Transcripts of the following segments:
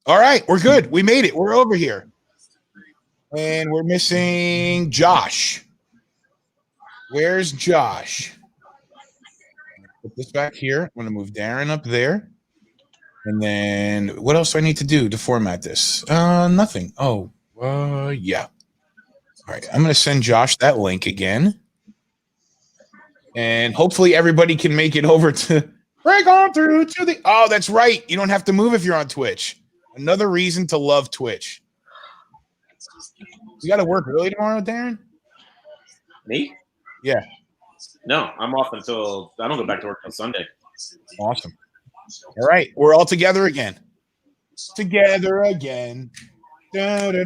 All right, we're good. We made it. We're over here. And we're missing Josh. Where's Josh? Put this back here. I'm going to move Darren up there. And then what else do I need to do to format this? Nothing. Oh, yeah. All right, I'm going to send Josh that link again. And hopefully everybody can make it over to break on through to the. Oh, that's right. You don't have to move if you're on Twitch. Another reason to love Twitch. You got to work early tomorrow, Darren? Me? Yeah. No, I'm off until I don't go back to work on Sunday. Awesome. All right, we're all together again. Together again. Muppets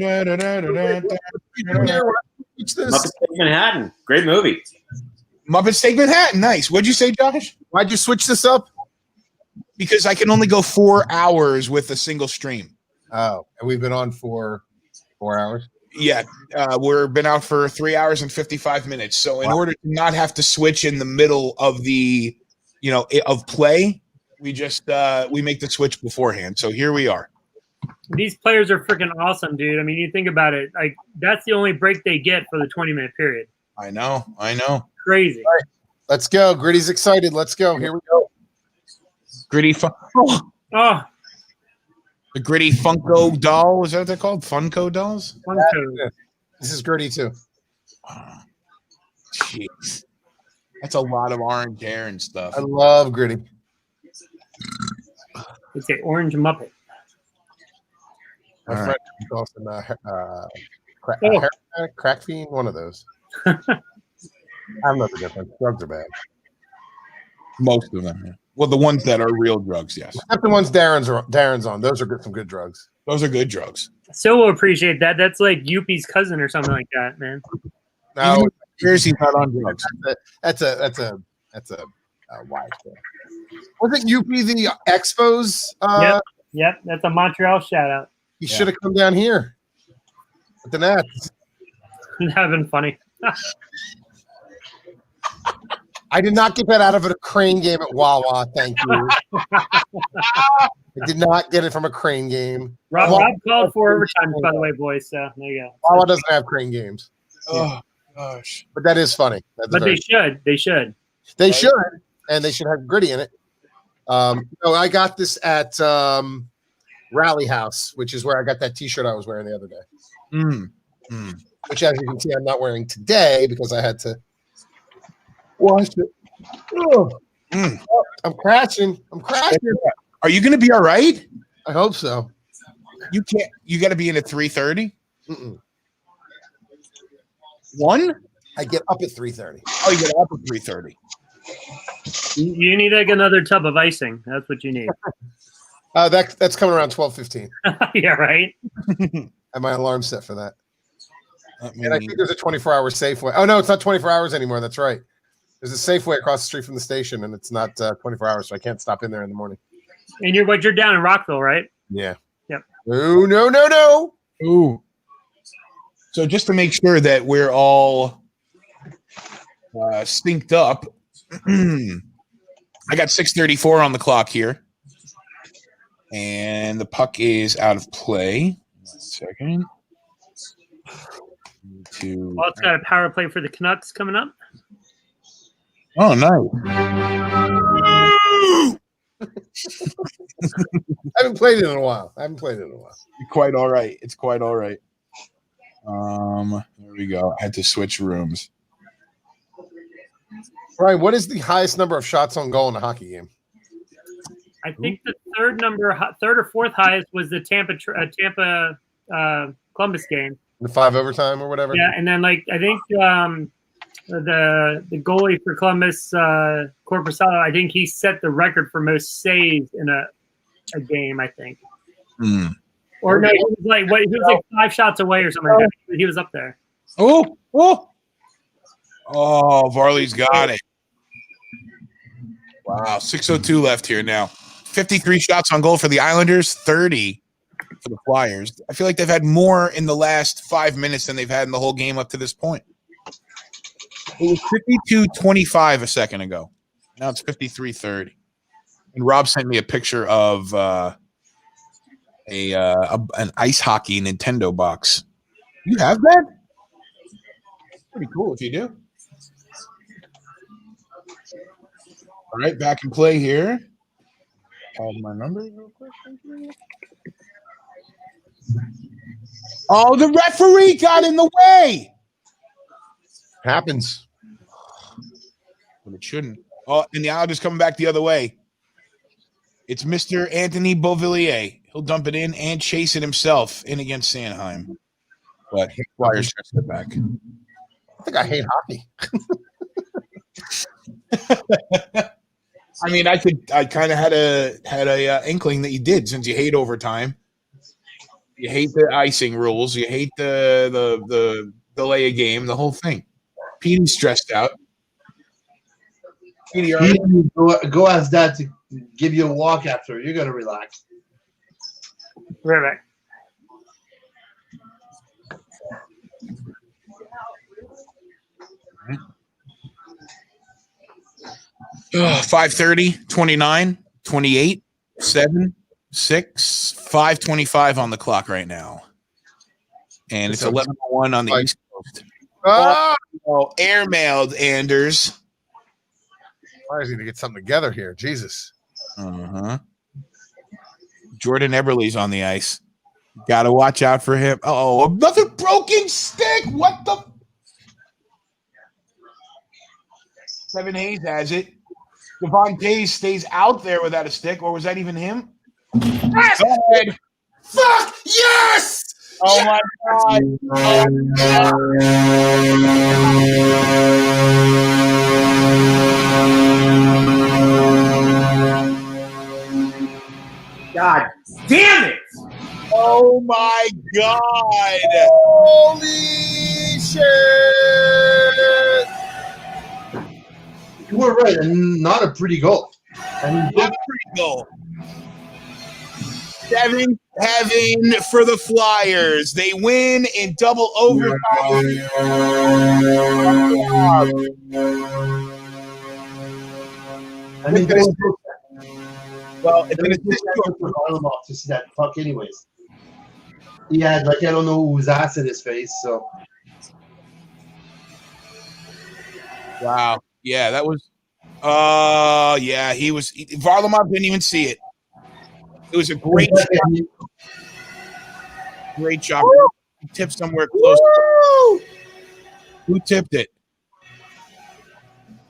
Take Manhattan. Great movie. Muppets Take Manhattan. Nice. What'd you say, Josh? Why'd you switch this up? Because I can only go 4 hours with a single stream. Oh, and we've been on for 4 hours? Yeah, we've been out for 3 hours and 55 minutes. So in order to not have to switch in the middle of the, of play, we just we make the switch beforehand. So here we are. These players are freaking awesome, dude. I mean, you think about it. Like, that's the only break they get for the 20-minute period. I know. Crazy. All right, let's go. Gritty's excited. Let's go. Here we go. Gritty Oh, the Gritty Funko doll. Is that what they're called? Funko dolls? Funko. This is Gritty too. Jeez. That's a lot of orange hair and stuff. I love Gritty. It's an orange Muppet. My All friend calls him crack fiend, one of those. I don't know the difference. Drugs are bad. Most of them. Yeah. Well, the ones that are real drugs, yes. Except the ones Darren's on. Those are some good drugs. Those are good drugs. So will appreciate that. That's like Yuppie's cousin or something like that, man. No, He's not on drugs. that's a wide thing. Wasn't Yuppie the Expos? Yep. That's a Montreal shout out. He should have come down here with the Nats. That'd have been funny. I did not get that out of a crane game at Wawa. Thank you. I did not get it from a crane game. Rob called for overtime, by the way, boys. So there you go. Wawa doesn't have crane games. Oh, gosh. But that is funny. But they should. They should. They should. And they should have Gritty in it. So I got this at Rally House, which is where I got that T-shirt I was wearing the other day. Which, as you can see, I'm not wearing today because I had to wash it. I'm crashing. Are you going to be all right? I hope so. You can't. You got to be in at 3:30. 1? I get up at 3:30. Oh, you get up at 3:30. You need like another tub of icing. That's what you need. That's coming around 12:15. Yeah, right. I have my alarm set for that. And I think there's a 24-hour Safeway. Oh no, it's not 24 hours anymore. That's right. There's a Safeway across the street from the station, and it's not 24 hours, so I can't stop in there in the morning. And you're down in Rockville, right? Yeah. Yep. No. Ooh. So just to make sure that we're all synced up, I got 6:34 on the clock here, and the puck is out of play. 1 second. Well, it's got a power play for the Canucks coming up. Oh, nice. I haven't played it in a while. It's quite all right. There we go. I had to switch rooms. Brian, what is the highest number of shots on goal in a hockey game? I think the third or fourth highest was the Tampa Columbus game. The 5 overtime or whatever? Yeah, and then I think the goalie for Columbus, Corpusalo, I think he set the record for most saves in a game, I think. Or no, he was like 5 shots away or something like that. He was up there. Oh, Varley's got it. Wow, 6:02 left here now. 53 shots on goal for the Islanders, 30 for the Flyers. I feel like they've had more in the last 5 minutes than they've had in the whole game up to this point. It was 52-25 a second ago. Now it's 53-30. And Rob sent me a picture of an ice hockey Nintendo box. You have that? Pretty cool if you do. All right, back in play here. Call my number real quick. Oh, the referee got in the way. Happens. But it shouldn't. Oh, and the Islanders coming back the other way. It's Mr. Anthony Beauvillier. He'll dump it in and chase it himself in against Sanheim. But Flyers tries to get back. I think I hate hockey. I mean, I kind of had a inkling that you did, since you hate overtime. You hate the icing rules. You hate the delay of game, the whole thing. Petey's stressed out. Petey, go ask Dad to give you a walk after. You're gonna relax. Right. 5:30, 29, 28, 7, 6, 5:25 on the clock right now. And it's 11:01 on the East Coast. Oh, airmailed, Anders. Flyers need to get something together here. Jesus. Uh-huh. Jordan Eberle's on the ice. Got to watch out for him. Oh, another broken stick. What the? Kevin Hayes has it. Devon Tays stays out there without a stick, or was that even him? Yes! Go ahead. Fuck yes! Oh my God! God damn it! Oh my God! Holy shit! You were right, and not a pretty goal. I mean, Not a pretty goal. 7 heaven for the Flyers. They win in double overtime. I mean, Well, it's an to see that puck, anyways. He had, like, I don't know whose ass in his face, so. Wow. Yeah, that was. Yeah, he was. Varlamov didn't even see it. It was a great shot. Great shot. He tipped somewhere close. Who tipped it?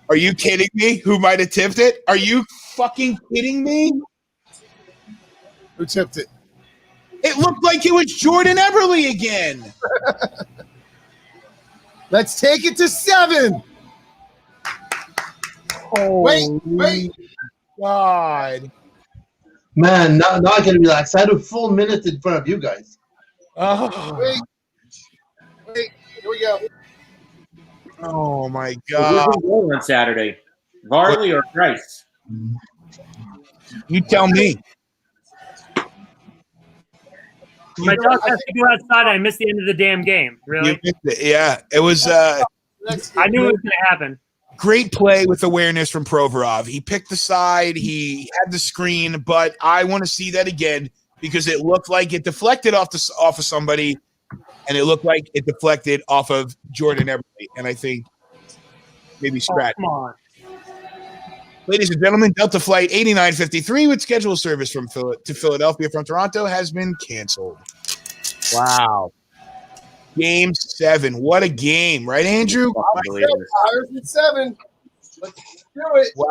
Are you kidding me? Who might have tipped it? Are you fucking kidding me? Who tipped it? It looked like it was Jordan Eberle again. Let's take it to 7. Oh, Wait. God. Man, now I can relax. I had a full minute in front of you guys. Oh, Wait, here we go. oh my Who's God. going on Saturday? Varley or Price? You tell me. My dog has to go outside. I missed the end of the damn game. Really? You missed it. Yeah, it was I knew it was going to happen. great play with awareness from Provorov. He picked the side. He had the screen, but I want to see that again because it looked like it deflected off of somebody, and it looked like it deflected off of Jordan Eberle. And I think maybe scratch. Oh, come on. Ladies and gentlemen, Delta Flight 8953 with scheduled service from to Philadelphia from Toronto has been canceled. Wow. Game 7. What a game, right, Andrew? Flyers at 7. Let's do it. Wow.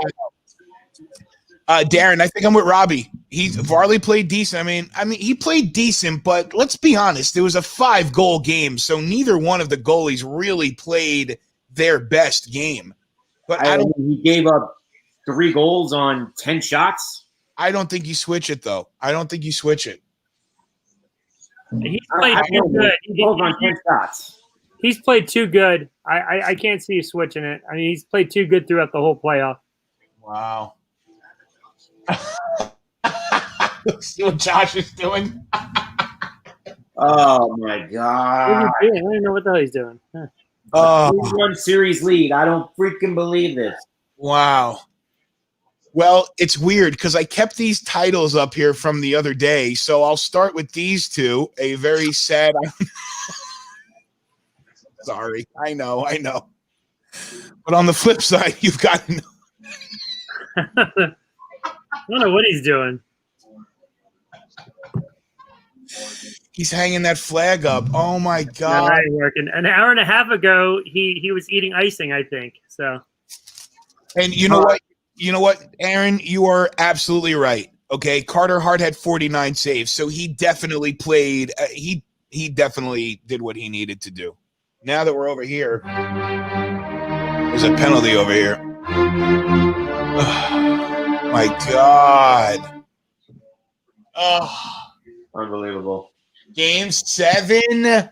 Darren, I think I'm with Robbie. Varley played decent. I mean, he played decent, but let's be honest. It was a 5-goal game, so neither one of the goalies really played their best game. But He gave up 3 goals on 10 shots. I don't think you switch it, though. I don't think you switch it. He's played too good. Goals on 10 shots. He's played too good. I can't see you switching it. I mean, he's played too good throughout the whole playoff. Wow. See what Josh is doing? Oh my god! I don't even know what the hell he's doing. Huh. Oh, 3-1 series lead. I don't freaking believe this. wow. Well, it's weird because I kept these titles up here from the other day. So I'll start with these two. A very sad. Sorry. I know. But on the flip side, you've got. I don't know what he's doing. He's hanging that flag up. Oh my No, God. that ain't working. An hour and a half ago, he was eating icing, I think. So. And you know what? You know what, Aaron? You are absolutely right. Okay, Carter Hart had 49 saves, so he definitely played. He definitely did what he needed to do. Now that we're over here, there's a penalty over here. Oh, my God. Oh, Unbelievable. Game 7.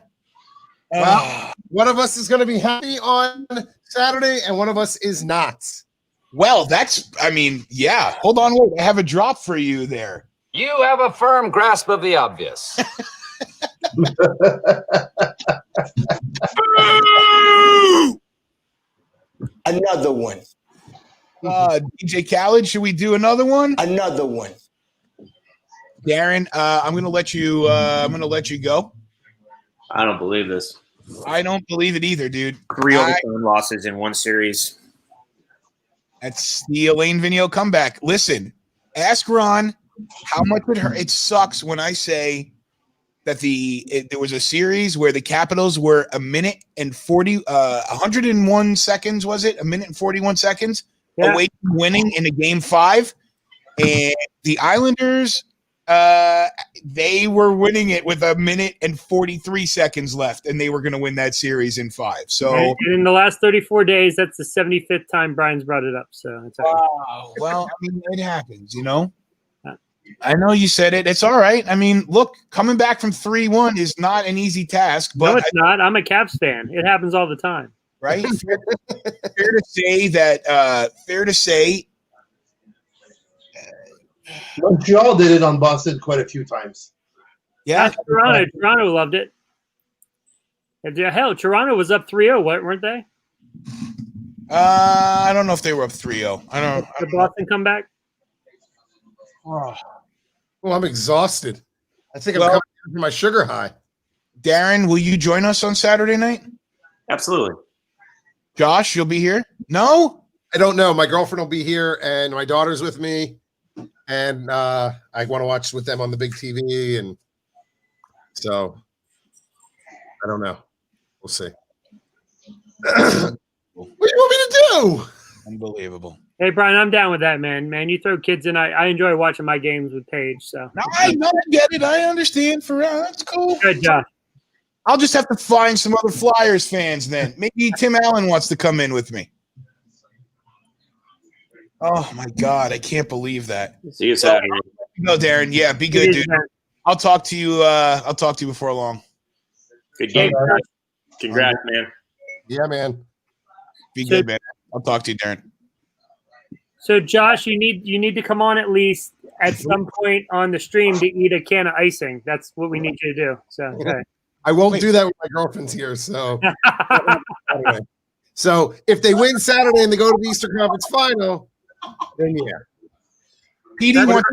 Well, one of us is going to be happy on Saturday, and one of us is not. Well, yeah. Hold on, wait. I have a drop for you there. You have a firm grasp of the obvious. Another one. DJ Khaled, should we do another one? Another one. Darren, I'm gonna let you. I'm gonna let you go. I don't believe this. I don't believe it either, dude. 3 overtime losses in one series. That's the Elaine Vigneault comeback. Listen, ask Ron how much it hurt. It sucks when I say that there was a series where the Capitals were 101 seconds, was it? 1:41 seconds away from winning in a game 5. And the Islanders, they were winning it with 1:43 seconds left, and they were going to win that series in 5. So and in the last 34 days, that's the 75th time Brian's brought it up. So it's all right. Wow. Well, I mean, it happens, you know. I know you said it. It's all right. I mean, look, coming back from 3-1 is not an easy task. But no, it's not. I'm a Caps fan. It happens all the time. Right? Fair to say that. Fair to say. Montreal did it on Boston quite a few times. Yeah, Toronto. Toronto loved it. Hell, Toronto was up 3-0, weren't they? I don't know if they were up 3-0. I don't. The Boston comeback. Oh, I'm exhausted. I think I'm coming from my sugar high. Darren, will you join us on Saturday night? Absolutely. Josh, you'll be here? No? I don't know. My girlfriend will be here, and my daughter's with me, and I want to watch with them on the big TV, and so I don't know. We'll see. What do you want me to do? Unbelievable. Hey, Brian, I'm down with that, man. Man, you throw kids in. I enjoy watching my games with Paige. So No, I get it. I understand. For real, that's cool. good job. I'll just have to find some other Flyers fans then. Maybe Tim Allen wants to come in with me. Oh my God, I can't believe that. See you Saturday. No, Darren. Yeah, be good, dude. I'll talk to you. I'll talk to you before long. Good game. Congrats, man. Yeah, man. Be good, man. I'll talk to you, Darren. So, Josh, you need to come on at least at some point on the stream to eat a can of icing. That's what we need you to do. So, okay. I won't do that with my girlfriend's here. So, anyway. So if they win Saturday and they go to the Eastern Conference Final, then yeah. PD wants.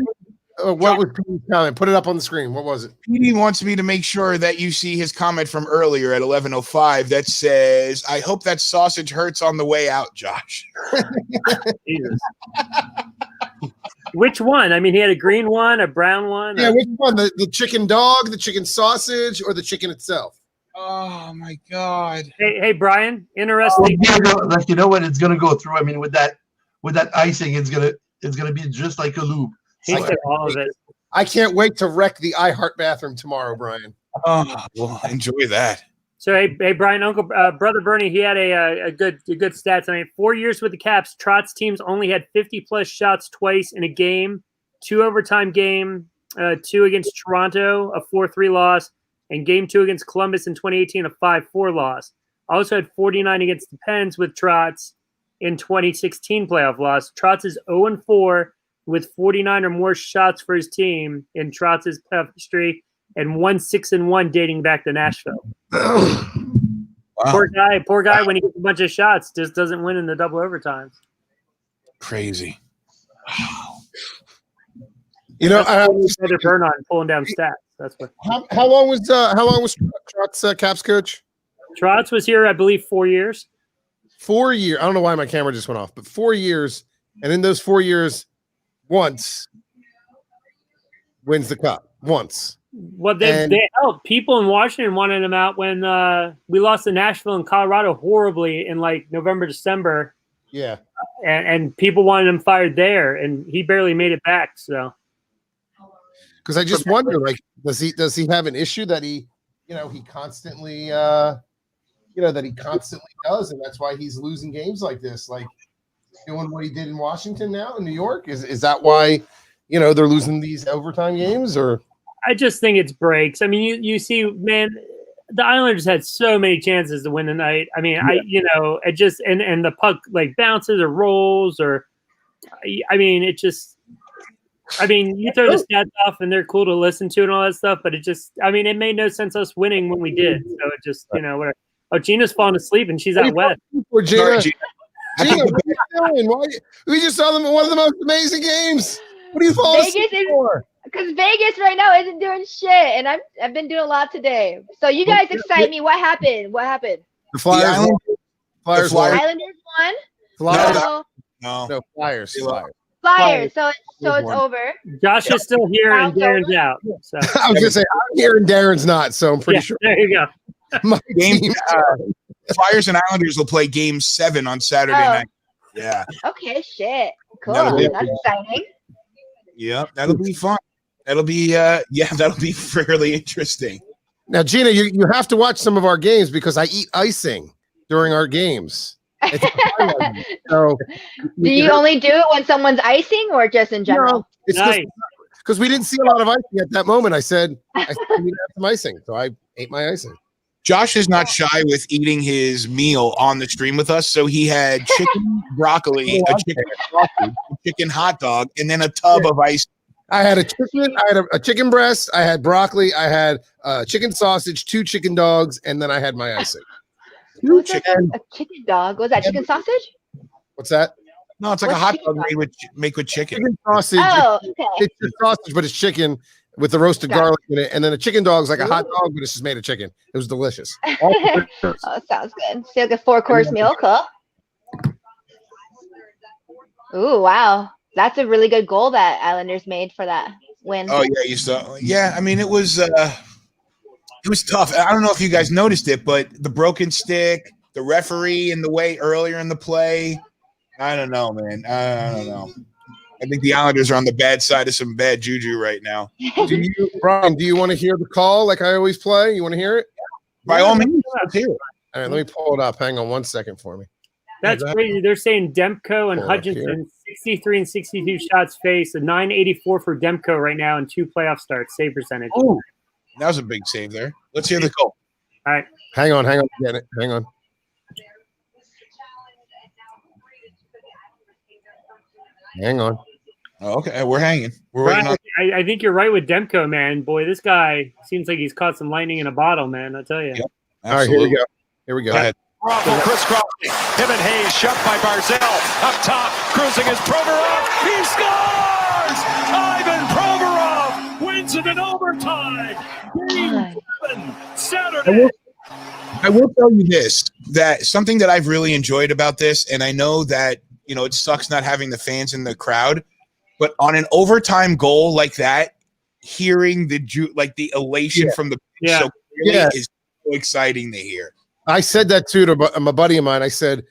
What was PD's comment? Put it up on the screen. What was it? PD wants me to make sure that you see his comment from earlier at 11:05 that says, "I hope that sausage hurts on the way out, Josh." Jesus. Which one? I mean, he had a green one, a brown one. Yeah, which one? The chicken dog, the chicken sausage, or the chicken itself? Oh my God! Hey, Brian. Interesting. Like, you know what? It's gonna go through. I mean, with that icing, it's gonna be just like a lube. He said all of it. I can't wait to wreck the iHeart bathroom tomorrow, Brian. Oh, well, enjoy that. So hey, Brian, brother Bernie, he had a good stats. I mean, 4 years with the Caps, Trotz teams only had 50+ shots twice in a game, 2 overtime game, 2 against Toronto, a 4-3 loss, and game 2 against Columbus in 2018, a 5-4 loss. Also had 49 against the Pens with Trotz in 2016 playoff loss. Trotz is 0-4 with 49 or more shots for his team in Trotz's playoff history, and 6-1 dating back to Nashville. Wow. Poor guy. When he gets a bunch of shots, just doesn't win in the double overtimes. Crazy. You know, Better burn on pulling down stats. That's what. how long was Trot's Caps coach? Trotz was here, I believe, 4 years. 4 years. I don't know why my camera just went off, but 4 years, and in those 4 years, once wins the cup. Once. Well, they helped. People in Washington wanted him out when we lost to Nashville and Colorado horribly in like November, December. Yeah. And people wanted him fired there, and he barely made it back. So, because I just wonder, like, does he have an issue that he constantly does, and that's why he's losing games like this, like doing what he did in Washington now in New York? Is that why they're losing these overtime games? Or I just think it's breaks. I mean, you see, man, the Islanders had so many chances to win tonight. I mean, it just and the puck like bounces or rolls or, I mean, it just. I mean, you throw the stats off and they're cool to listen to and all that stuff, but it just, I mean, it made no sense us winning when we did. So it just, whatever. Oh, Gina's falling asleep and she's out west. Gina, what are you doing? We just saw them in one of the most amazing games. What are you falling asleep for? Because Vegas right now isn't doing shit, and I've been doing a lot today. So you guys excite me. What happened? The Flyers. Islanders won. Flyers. No, Flyers. Flyers. So it's over. Josh is still here and Darren's out. So I was gonna say I'm here and Darren's not, so I'm pretty sure. There you go. My team, Flyers and Islanders will play Game 7 on Saturday night. Yeah. Okay. Shit. Cool. That'll be That's exciting. Yep, that'll be fun. That'll be fairly interesting. Now, Gina, you have to watch some of our games because I eat icing during our games. So, do you only do it when someone's icing or just in general? It's nice. Because we didn't see a lot of icing at that moment. I said we need to have some icing, so I ate my icing. Josh is not shy with eating his meal on the stream with us, so he had chicken, broccoli, a chicken sausage, a chicken hot dog, and then a tub of ice. I had a chicken. I had a chicken breast. I had broccoli. I had chicken sausage, 2 chicken dogs, and then I had my icing. A chicken dog. Was that chicken sausage? What's that? No, it's like a hot dog made with chicken. Chicken sausage. Oh, okay. It's just sausage, but it's chicken with the roasted garlic in it, and then a chicken dog's like a hot dog, but it's just made of chicken. It was delicious. Oh, sounds good. So like a 4-course meal, cool. Ooh, wow. That's a really good goal that Islanders made for that win. Oh yeah, you saw. Yeah, I mean it was tough. I don't know if you guys noticed it, but the broken stick, the referee in the way earlier in the play. I don't know, man. I don't know. I think the Islanders are on the bad side of some bad juju right now. Brian, do you want to hear the call like I always play? You want to hear it? By all means, let's hear it. All right, let me pull it up. Hang on 1 second for me. That's crazy. They're saying Demko and Hutchinson, 63 and 62 shots faced, a 984 for Demko right now, and 2 playoff starts, save percentage. Oh, that was a big save there. Let's hear the call. All right. Hang on. Get it. Hang on. Hang on. Oh, okay, we're hanging. We're waiting on. I think you're right with Demko, man. Boy, this guy seems like he's caught some lightning in a bottle, man. I'll tell you. Yep, all right, here we go. Go ahead. Raffle, Chris Crosby, him and Hayes shoved by Barzell. Up top, cruising is Provorov. He scores! Ivan Provorov wins it in overtime. Game 7, Saturday. I will tell you this, that something that I've really enjoyed about this, and I know that, it sucks not having the fans in the crowd, but on an overtime goal like that, hearing the elation from the so clearly is so exciting to hear. I said that too to a buddy of mine. I said,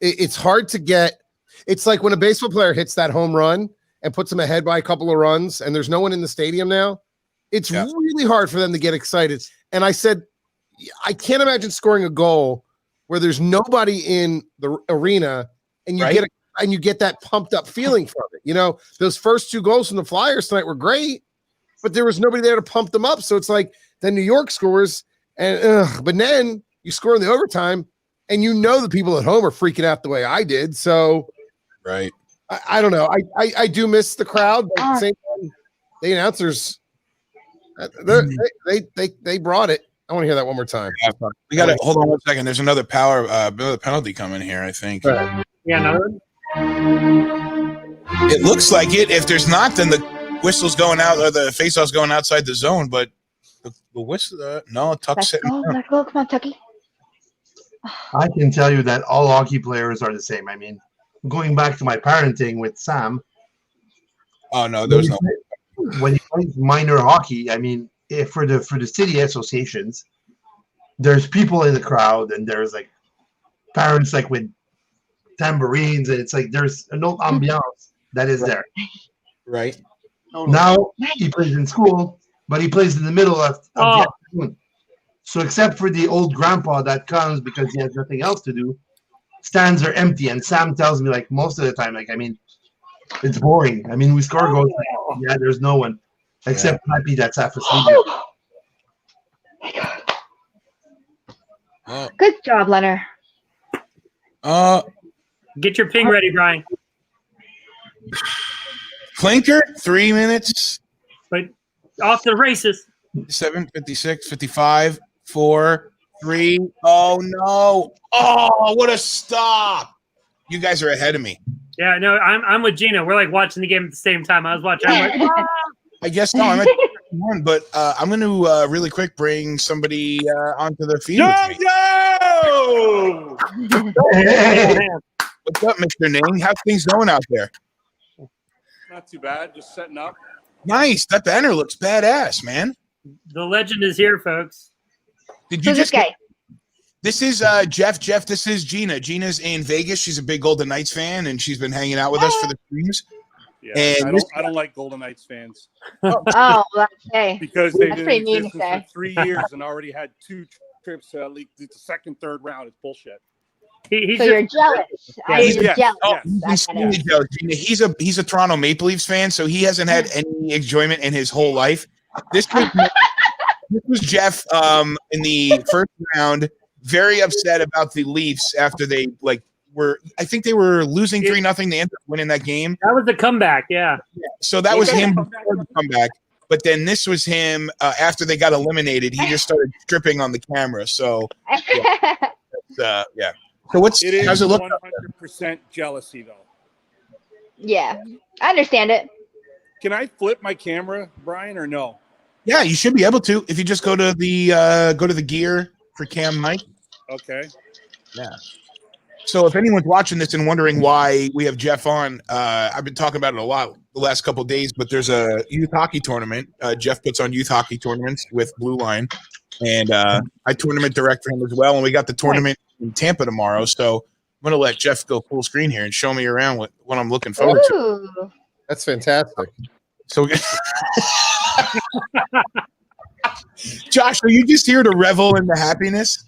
it's hard to get. It's like when a baseball player hits that home run and puts them ahead by a couple of runs and there's no one in the stadium now. It's really hard for them to get excited. And I said, I can't imagine scoring a goal where there's nobody in the arena and you get that pumped up feeling from it. Those first 2 goals from the Flyers tonight were great, but there was nobody there to pump them up. So it's like then New York scores but then you score in the overtime, and the people at home are freaking out the way I did. So, right, I don't know. I do miss the crowd, but at the same time, the announcers, they brought it. I want to hear that one more time. Yeah. We got to hold on 1 second. There's another penalty coming here, I think. Yeah, another one. It looks like it. If there's not, then the whistle's going out or the face-off's going outside the zone. But the whistle, no, Tuck's sitting down. Let's go. Come on, Tucky. I can tell you that all hockey players are the same. I mean, going back to my parenting with Sam. Oh no, there's no. When you play minor hockey, I mean, if for the city associations, there's people in the crowd, and there's like parents like with tambourines, and it's like there's an old ambiance that is there. Right. Now he plays in school, but he plays in the middle of the afternoon. So except for the old grandpa that comes because he has nothing else to do, stands are empty. And Sam tells me like most of the time, like, I mean, it's boring. I mean, we score goals. Like, yeah, there's no one except Happy that's half asleep. Good job, Leonard. Get your ping ready, Brian. Clinker, 3 minutes. But off to the races. 7, 56, 55, 4, 3. Oh no! Oh, what a stop! You guys are ahead of me. Yeah, no, I'm with Gina. We're like watching the game at the same time. I was watching. I'm like, I guess no, I'm at one, but I'm going to really quick bring somebody onto the feed. Yo! What's up, Mr. Ning? How's things going out there? Not too bad. Just setting up. Nice. That banner looks badass, man. the legend is here, folks. Did you Who's just this guy? This is Jeff. Jeff, this is Gina. Gina's in Vegas. She's a big Golden Knights fan, and she's been hanging out with us for the streams. Yeah, And I don't like Golden Knights fans Oh, okay. because they've That's been pretty in mean to existence say. for 3 years and already had 2 trips to league the second, third round. It's bullshit. He's So you're jealous. Yeah, You're yes, jealous. Oh, yes. he's That's extremely jealous. He's a Toronto Maple Leafs fan, so he hasn't had any enjoyment in his whole life. This was Jeff in the first round, very upset about the Leafs after they were. I think they were losing 3-0. They ended up winning that game. That was the comeback, yeah. So that was him before the comeback. But then this was him after they got eliminated. He just started stripping on the camera. So yeah. So how's it look? 100% jealousy, though. Yeah, I understand it. Can I flip my camera, Brian, or no? Yeah, you should be able to if you just go to the gear for Cam Mike. Okay. Yeah. So if anyone's watching this and wondering why we have Jeff on, I've been talking about it a lot the last couple of days, but there's a youth hockey tournament. Jeff puts on youth hockey tournaments with Blue Line, and I tournament direct for him as well. And we got the tournament in Tampa tomorrow, so I'm going to let Jeff go full screen here and show me around what I'm looking forward to. Ooh. That's fantastic. So, Josh, are you just here to revel in the happiness?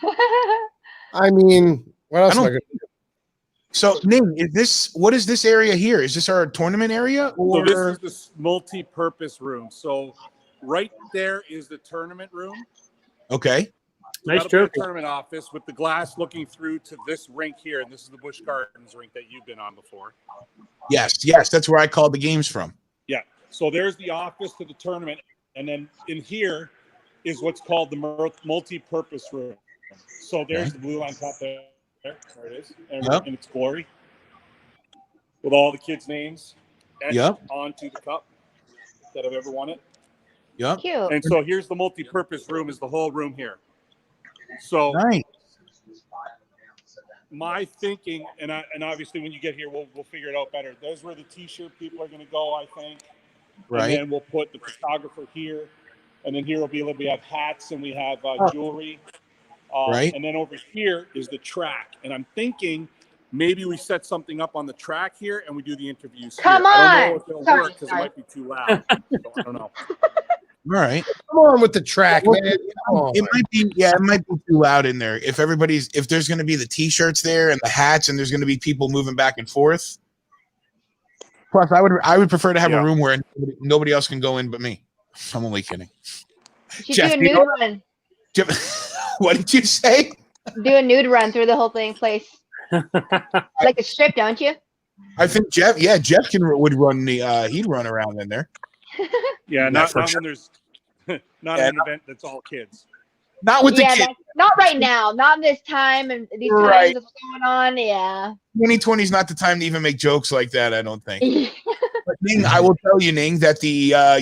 I mean, what else am I going to do? So, Ning, what is this area here? Is this our tournament area? Or So this is this multi-purpose room. So right there is the tournament room. Okay. Nice That'll be joke. the tournament office with the glass looking through to this rink here, and this is the Busch Gardens rink that you've been on before. Yes, that's where I called the games from. Yeah. So there's the office to the tournament, and then in here is what's called the multi-purpose room. So there's the blue line top there. There it is, and in its glory, with all the kids' names etched onto the cup that have ever won it. Yep. Cute. And so here's the multi-purpose room. Is the whole room here? So Nice. my thinking, and obviously when you get here, we'll figure it out better. Those where the T-shirt people are going to go, I think. Right. And then we'll put the photographer here, and then here we have hats and we have jewelry. Right. And then over here is the track. And I'm thinking maybe we set something up on the track here and we do the interviews here. Come I don't know on. if it'll Sorry, work because it might be too loud. So I don't know. All right. Come on with the track, man. Come on. It might be too loud in there. If there's going to be the T-shirts there and the hats, and there's going to be people moving back and forth. Plus, I would prefer to have a room where nobody else can go in but me. I'm only kidding. You should do a nude run. What did you say? Do a nude run through the whole thing place. Like a strip, don't you? I think Jeff would run he'd run around in there. Yeah, not when there's not an event that's all kids. Not with the kids. Not right now. Not in this time and these times that's going on. Yeah. 2020 is not the time to even make jokes like that, I don't think. But Ning, I will tell you, Ning, that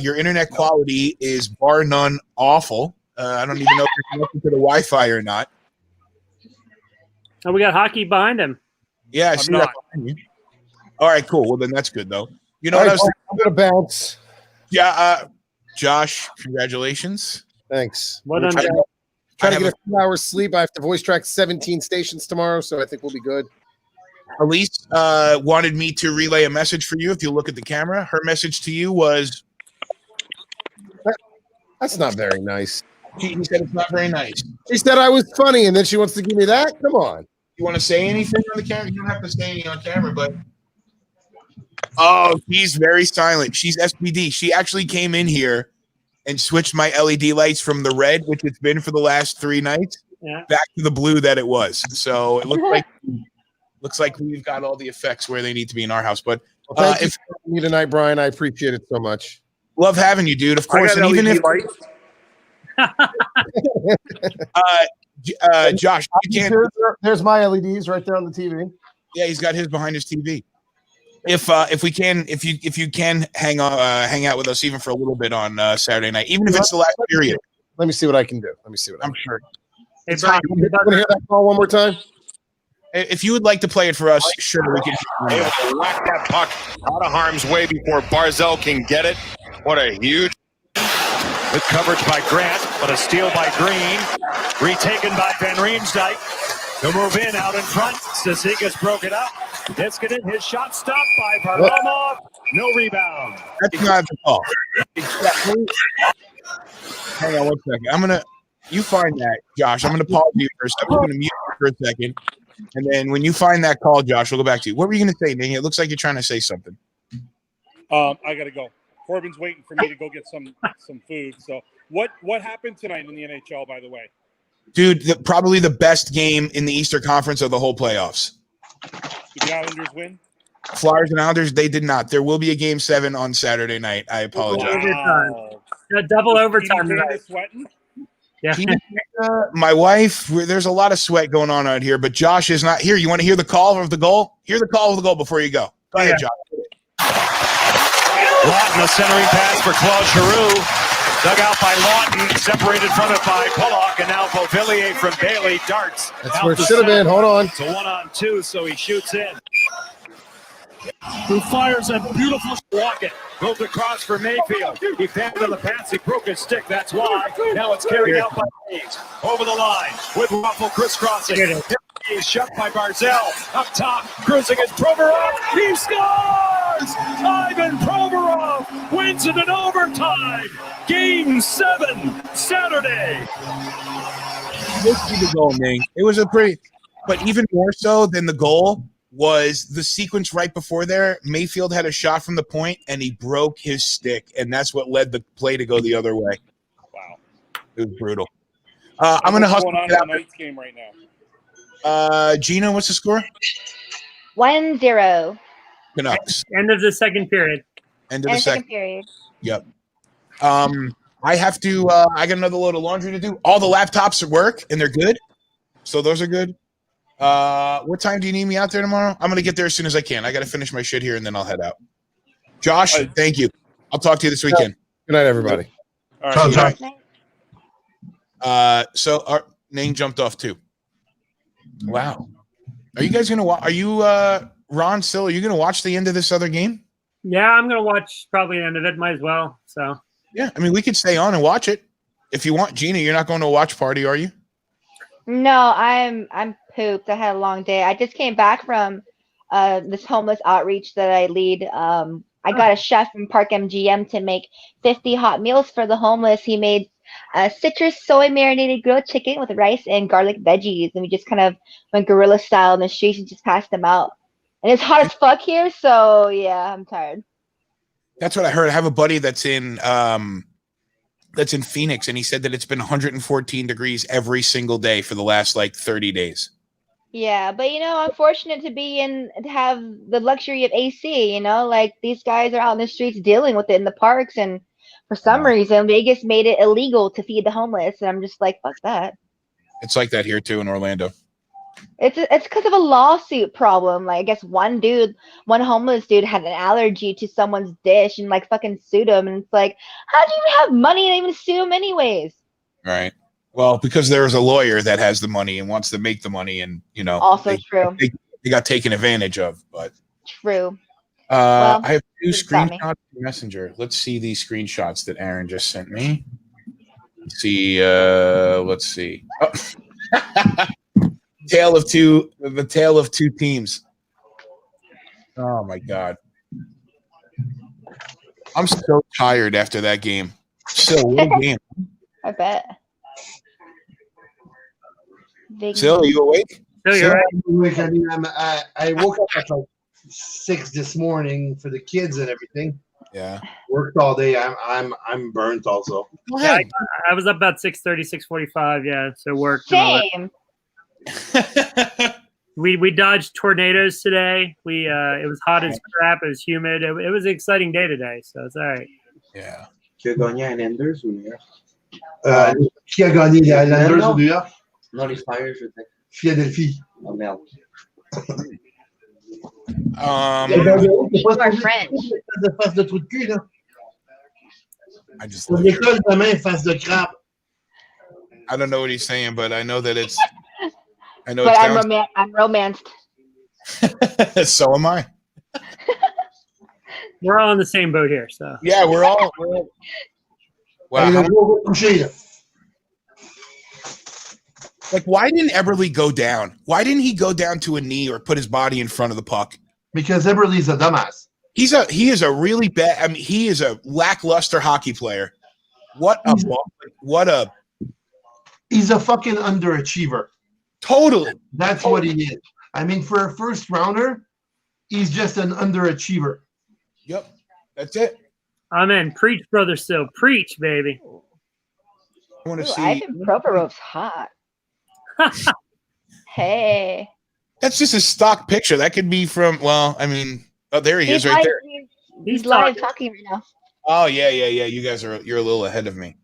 your internet quality is bar none awful. I don't even know if you're connected to the Wi-Fi or not. Oh, we got hockey behind him. Yeah, I see that behind you. All right, cool. Well, then that's good, though. You know All what right, I was I'm going to bounce. Yeah, Josh, congratulations. Thanks. Well done, Josh. Trying to get a few hours sleep. I have to voice track 17 stations tomorrow, so I think we'll be good. Elise wanted me to relay a message for you. If you look at the camera, her message to you was... That's not very nice. She said it's not very nice. She said I was funny, and then she wants to give me that? Come on. You want to say anything on the camera? You don't have to say anything on camera, but... Oh, she's very silent. She's SPD. She actually came in here and switched my LED lights from the red, which it's been for the last 3 nights, back to the blue that it was. So it looks like we've got all the effects where they need to be in our house. But thank you for having me tonight, Brian. I appreciate it so much. Love having you, dude. Of course. And even if Josh, you can't. There's my LEDs right there on the TV. Yeah, he's got his behind his TV. If you can hang out with us even for a little bit on Saturday night, even if it's the last period. Let me see what I can do. I'm sure. Hey, Brian, Want to hear that call one more time? If you would like to play it for us, sure, we can. Able to whack that puck out of harm's way before Barzell can get it. What a huge... Good coverage by Grant, but a steal by Green. Retaken by Van Riemsdyk. He'll move in out in front. Cizikas broke it up. Niskanen, his shot stopped by Varlamov. No rebound. That's not the call. Hang on 1 second. You find that, Josh. I'm gonna pause you for a second. I'm gonna mute you for a second. And then when you find that call, Josh, we'll go back to you. What were you gonna say, Ning? It looks like you're trying to say something. I gotta go. Corbin's waiting for me to go get some food. So what happened tonight in the NHL, by the way? Dude, probably the best game in the Eastern Conference of the whole playoffs. Did the Islanders win? Flyers and Islanders, they did not. There will be a game 7 on Saturday night. I apologize. Wow. Double overtime tonight. Sweating? Yeah. My wife, there's a lot of sweat going on out here, but Josh is not here. You want to hear the call of the goal? Hear the call of the goal before you go. Go ahead, Josh. Lawton, a centering pass for Claude Giroux. Dug out by Lawton, separated from it by Pollock, and now Beauvillier from Bailey darts. That's where it should have been. Hold on. It's a 1-on-2, so he shoots in. Who fires a beautiful rocket. Moved across for Mayfield. He failed on the pass. He broke his stick. That's why. Now it's carried out by Hayes. Over the line with Ruffle crisscrossing. He's shut by Barzell. Up top, cruising is Provorov. He scores! Ivan Provorov wins it in overtime. Game 7, Saturday. Let's see the goal, Ning. It was a pretty, but even more so than the goal was the sequence right before there. Mayfield had a shot from the point, and he broke his stick, and that's what led the play to go the other way. Wow. It was brutal. I'm going to hustle. What's going on in tonight's game right now? Gina, what's the score? 1-0. Canucks. End of the second period. End of the second period. Yep. I have to. I got another load of laundry to do. All the laptops work and they're good, so those are good. What time do you need me out there tomorrow? I'm gonna get there as soon as I can. I got to finish my shit here and then I'll head out. Josh, thank you. I'll talk to you this weekend. Good night, everybody. All right. So our name jumped off too. Wow. Are you guys gonna watch? Are you Ron still? Are you gonna watch the end of this other game? Yeah, I'm gonna watch probably the end of it. Might as well. So. Yeah, I mean, we could stay on and watch it if you want. Gina, you're not going to a watch party, are you? No, I'm pooped. I had a long day. I just came back from this homeless outreach that I lead. I got a chef from Park MGM to make 50 hot meals for the homeless. He made citrus soy marinated grilled chicken with rice and garlic veggies, and we just kind of went guerrilla style in the streets and just passed them out. And it's hot as fuck here, so yeah, I'm tired. That's what I heard. I have a buddy that's in Phoenix, and he said that it's been 114 degrees every single day for the last 30 days. Yeah, but I'm fortunate to have the luxury of AC. These guys are out in the streets dealing with it in the parks, and for some reason, Vegas made it illegal to feed the homeless, and I'm just like, fuck that. It's like that here too in Orlando. It's because of a lawsuit problem. Like I guess one homeless dude had an allergy to someone's dish and like fucking sued him. And it's like, how do you have money and even sue him anyways? Right. Well, because there's a lawyer that has the money and wants to make the money, and Also true. They got taken advantage of. But True. Well, I have 2 it's got me. screenshots in Messenger. Let's see these screenshots that Aaron just sent me. Let's see. Oh. The tale of two teams. Oh my God. I'm so tired after that game. So what a game. I bet. Sil, are you awake? No, you're right. I mean, I woke up at like 6 this morning for the kids and everything. Yeah. Worked all day. I'm burnt also. Go Yeah, ahead. I was up about 6:30, 6:45. Yeah, so worked. and all that. Same. We dodged tornadoes today. It was hot as crap. It was humid. It was an exciting day today, so it's all right. Yeah. Qui a gagné à Islanders ou New York? Qui a gagné les Islanders Non. ou New York? Non, les Flyers, je sais. Philadelphie. Oh, merde. People are French. De face de trou de cul, là. I just Pour love it. l'école demain, face de crabe. I don't know what he's saying, but I know that it's. I know But it's I'm romanced. So am I. We're all in the same boat here, so. Yeah, we're all. Wow. Allez, le gros va coucher, là. Like, why didn't Eberle go down? Why didn't he go down to a knee or put his body in front of the puck? Because Eberle's a dumbass. He is a really bad. I mean, he is a lackluster hockey player. He's a fucking underachiever. Totally. That's what he is. I mean, for a first rounder, he's just an underachiever. Yep. That's it. Amen. Preach, brother. Still preach, baby. I want to Ooh, see. Ivan Provorov's hot. Hey. That's just a stock picture. That could be from. Well, I mean, oh, there he is, right there. He's live talking right now. Oh yeah. You guys you're a little ahead of me.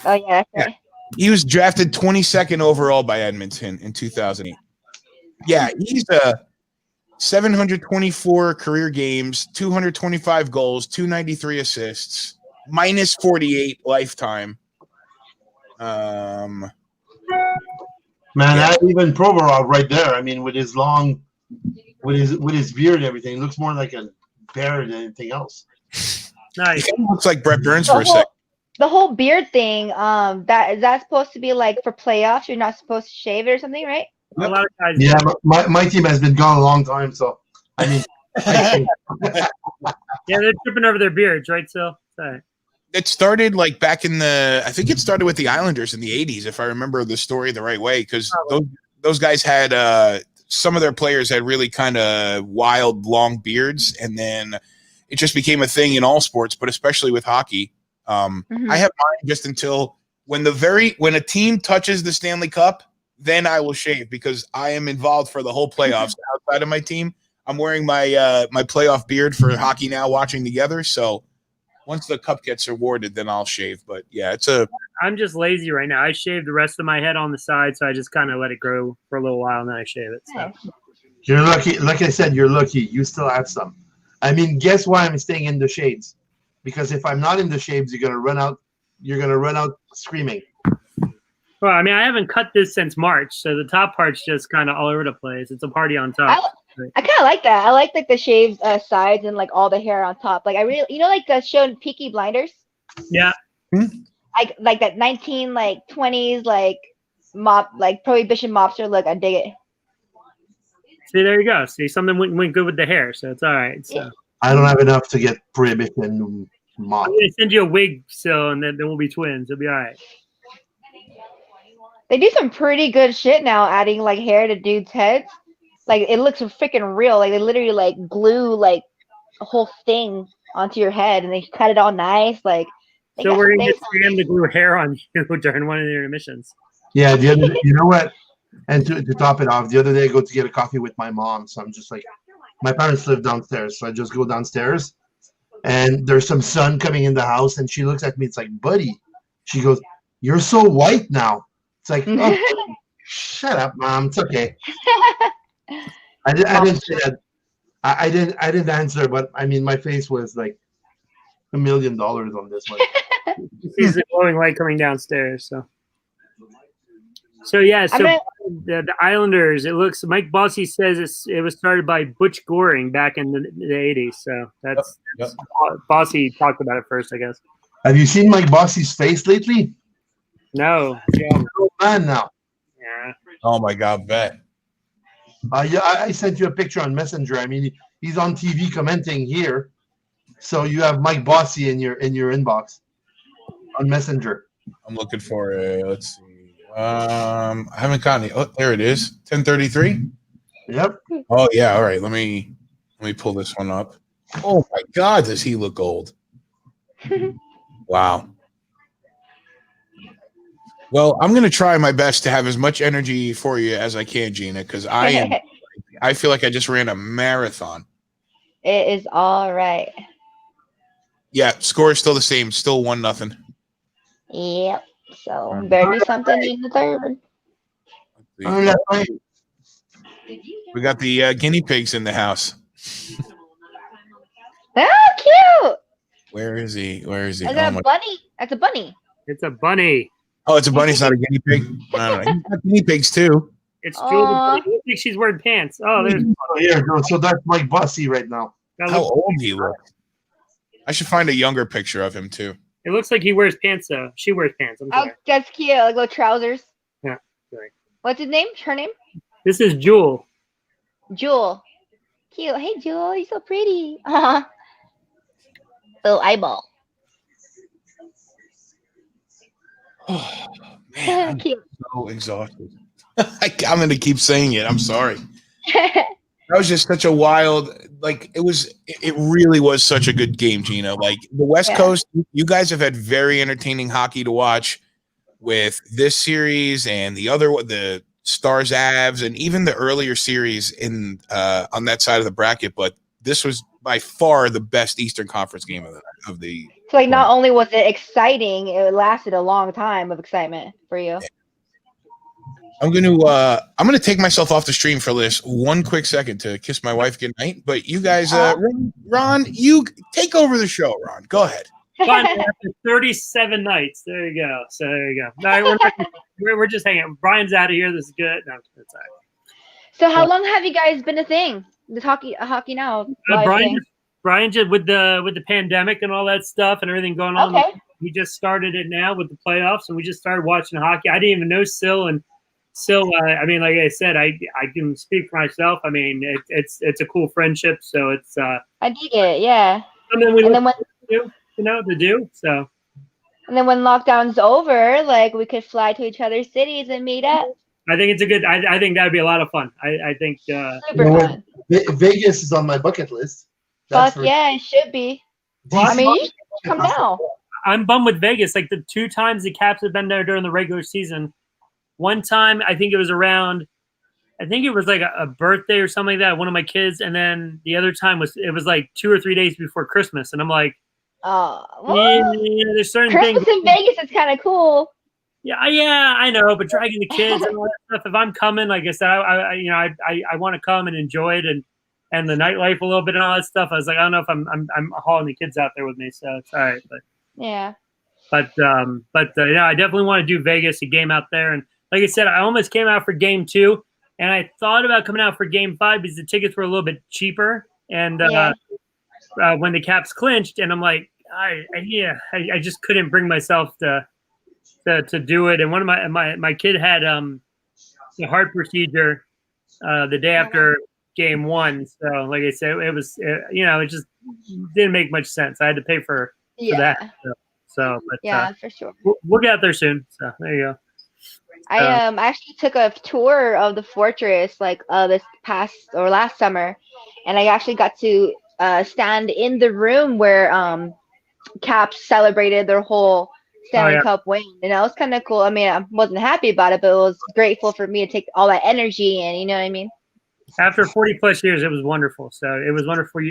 Oh yeah, that's right. He was drafted 22nd overall by Edmonton in 2008. Yeah, he's 724 career games, 225 goals, 293 assists, minus 48 lifetime. Man, yeah. Even Provorov right there. I mean, with his long, with his beard and everything, looks more like a bear than anything else. Nice. He looks like Brett Burns for a second. The whole beard thing, that's supposed to be like for playoffs. You're not supposed to shave it or something, right? A lot of guys. Yeah, my team has been gone a long time, so I mean, yeah, they're tripping over their beards, right? So, sorry. It started like back in I think it started with the Islanders in the 80s, if I remember the story the right way, because those guys had some of their players had really kind of wild long beards, and then it just became a thing in all sports, but especially with hockey. I have mine just until when a team touches the Stanley Cup, then I will shave, because I am involved for the whole playoffs outside of my team. I'm wearing my my playoff beard for Hockey Now watching together, so once the cup gets awarded, then I'll shave. But yeah, I'm just lazy right now. I shave the rest of my head on the side, so I just kind of let it grow for a little while, and then I shave it. So. You're lucky. Like I said, you're lucky. You still have some. I mean, guess why I'm staying in the shades? Because if I'm not in the shades, you're gonna run out. You're gonna run out screaming. Well, I mean, I haven't cut this since March, so the top part's just kind of all over the place. It's a party on top. I kind of like that. I like the shaved sides and like all the hair on top. Like I really, like the show Peaky Blinders. Yeah. Like that 20s like prohibition mobster look. I dig it. See, there you go. See, something went good with the hair, so it's all right. So. I don't have enough to get prohibition mob. I'm gonna send you a wig, so, and then we'll be twins. It'll be all right. They do some pretty good shit now, adding like hair to dudes' heads. Like it looks freaking real. Like they literally like glue like a whole thing onto your head, and they cut it all nice. Like so we're gonna get Sam to glue hair on you during one of their emissions. Yeah, you know what? And to top it off, the other day I go to get a coffee with my mom. So I'm just like, my parents live downstairs, so I just go downstairs, and there's some sun coming in the house, and she looks at me. It's like, buddy, she goes, "You're so white now." It's like, oh, Shut up, Mom. It's okay. I didn't say that. I didn't answer, but I mean, my face was like $1 million on this one. He's the glowing light coming downstairs. So yeah. So the Islanders. It looks. Mike Bossy says it was started by Butch Goring back in the 80s. So that's Bossy talked about it first, I guess. Have you seen Mike Bossy's face lately? No. Oh, man, now. Yeah. Oh my God, bet. Yeah, I sent you a picture on Messenger. I mean, he's on TV commenting here, so you have Mike Bossy in your inbox on Messenger. I'm looking for it. Let's see. I haven't gotten it. Oh, there it is. 10:33. Yep. Oh yeah. All right. Let me pull this one up. Oh my God, does he look old? Wow. Well, I'm going to try my best to have as much energy for you as I can, Gina, because I feel like I just ran a marathon. It is all right. Yeah, score is still the same, still 1-0. Yep. So better do something in the third. We got the guinea pigs in the house. Oh, cute! Where is he? Is that a bunny? That's a bunny. It's a bunny. Oh, it's a bunny. It's not a guinea pig. No. He's got guinea pigs too. It's Julie. I think she's wearing pants. Oh, there's. Here, so that's Mike Bossy right now. How old he looks? I should find a younger picture of him too. It looks like he wears pants though. She wears pants. I'm sorry. Oh, that's cute. Like little trousers. Yeah. Sorry. What's his name? Her name? This is Jewel. Jewel. Cute. Hey, Jewel. You're so pretty. Little eyeball. Oh man, I'm cute. so exhausted. I'm going to keep saying it. I'm sorry. That was just such a wild, like it really was such a good game, Gina. Like the West Coast, you guys have had very entertaining hockey to watch with this series and the Stars Avs and even the earlier series in on that side of the bracket. But this was by far the best Eastern Conference game of the. So like, not only was it exciting, it lasted a long time of excitement for you. I'm gonna take myself off the stream for this 1 quick second to kiss my wife goodnight. But you guys, Ron, you take over the show. Ron, go ahead. Fine, after 37 nights. There you go. So there you go. No, we're just hanging out. Brian's out of here. This is good. No, that's all right. So how long have you guys been a thing? This hockey now. Brian just with the pandemic and all that stuff and everything going on. Okay. We just started it now with the playoffs, and we just started watching hockey. I didn't even know Sil. I mean, like I said, I can speak for myself. I mean, it's a cool friendship. So it's. I dig it. Yeah. And then to do so. And then when lockdown's over, like we could fly to each other's cities and meet up. I think it's a good. I think that'd be a lot of fun. I think. Super fun. Vegas is on my bucket list. Fuck yeah, it should be. Well, I mean, you should come now. I'm bummed with Vegas. Like the 2 times the Caps have been there during the regular season. One time, I think it was like a birthday or something like that, one of my kids, and then the other time was like 2 or 3 days before Christmas, and I'm like, well, there's certain Christmas things. in Vegas is kind of cool. Yeah, I know, but dragging the kids and all that stuff. If I'm coming, like I said, I want to come and enjoy it and the nightlife a little bit and all that stuff. I was like, I don't know if I'm hauling the kids out there with me, so it's all right. But yeah, I definitely want to do Vegas, a game out there, and like I said, I almost came out for game 2, and I thought about coming out for game 5 because the tickets were a little bit cheaper. And when the Caps clinched, and I'm like, I just couldn't bring myself to do it. And one of my kid had the heart procedure the day after game 1. So like I said, it just didn't make much sense. I had to pay for that. So but for sure. We'll get out there soon. So there you go. I actually took a tour of the fortress like this past or last summer, and I actually got to stand in the room where Caps celebrated their whole Stanley Cup win, and that was kind of cool. I mean, I wasn't happy about it, but it was grateful for me to take all that energy in. You know what I mean? After 40 plus years, it was wonderful. So it was wonderful.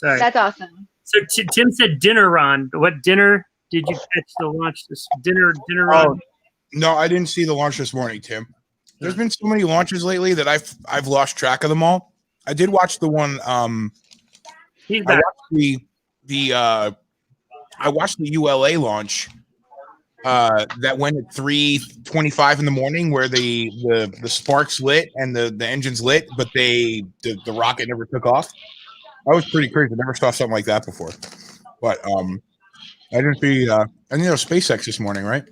That's awesome. So Tim said dinner, Ron. What dinner did you catch to launch this dinner, Ron? No, I didn't see the launch this morning, Tim. There's been so many launches lately that I've lost track of them all. I did watch the one. He's I back. watched the ULA launch that went at 3:25 in the morning, where the sparks lit and the engines lit, but the rocket never took off. I was pretty crazy. I never saw something like that before. But I didn't see. I think it was SpaceX this morning, right?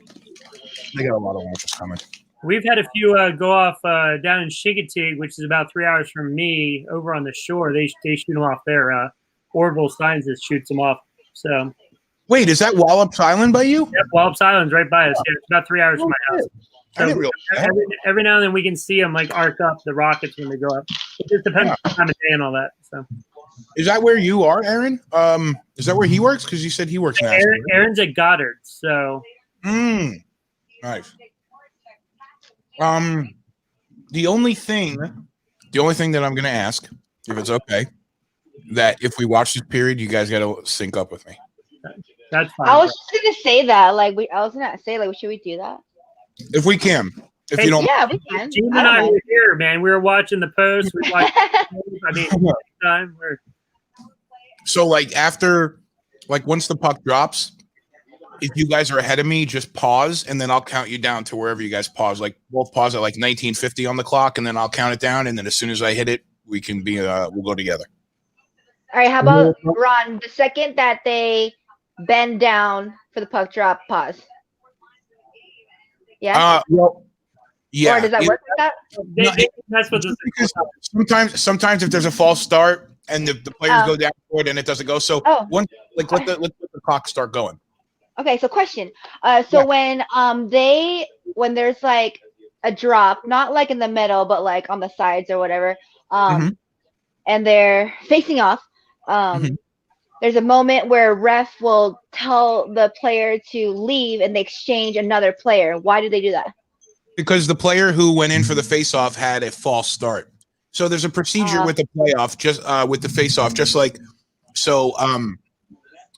They got a lot of launches coming. We've had a few go off down in Chincoteague, which is about 3 hours from me, over on the shore. They shoot them off there. Orbital Sciences shoots them off. So, wait, is that Wallops Island by you? Yep, Wallops Island's right by us. Yeah, it's about 3 hours from my house. I didn't realize that. Every now and then we can see them like arc up the rockets when they go up. It just depends on the time of day and all that. So, is that where you are, Aaron? Is that where he works? Because you said he works now. Aaron's at Goddard. So, nice. The only thing that I'm going to ask, if it's okay, that if we watch this period, you guys got to sync up with me. That's fine. I was just gonna say that. Should we do that? If we can. If you don't. Yeah, we can. Gene and I were here, man. We were watching the post. We watched. Time we're. So after, once the puck drops, if you guys are ahead of me, just pause, and then I'll count you down to wherever you guys pause. We'll pause at 1950 on the clock, and then I'll count it down, and then as soon as I hit it, we can be we'll go together. All right. How about Ron? The second that they bend down for the puck drop, pause. Yeah. Yeah. Or does that work with that? That's what sometimes if there's a false start and the players go down for it and it doesn't go, so let the clock start going. Okay, so question. When there's a drop, not in the middle, but on the sides or whatever, and they're facing off, there's a moment where ref will tell the player to leave and they exchange another player. Why do they do that? Because the player who went in for the face-off had a false start. So there's a procedure with the playoff, just with the face-off,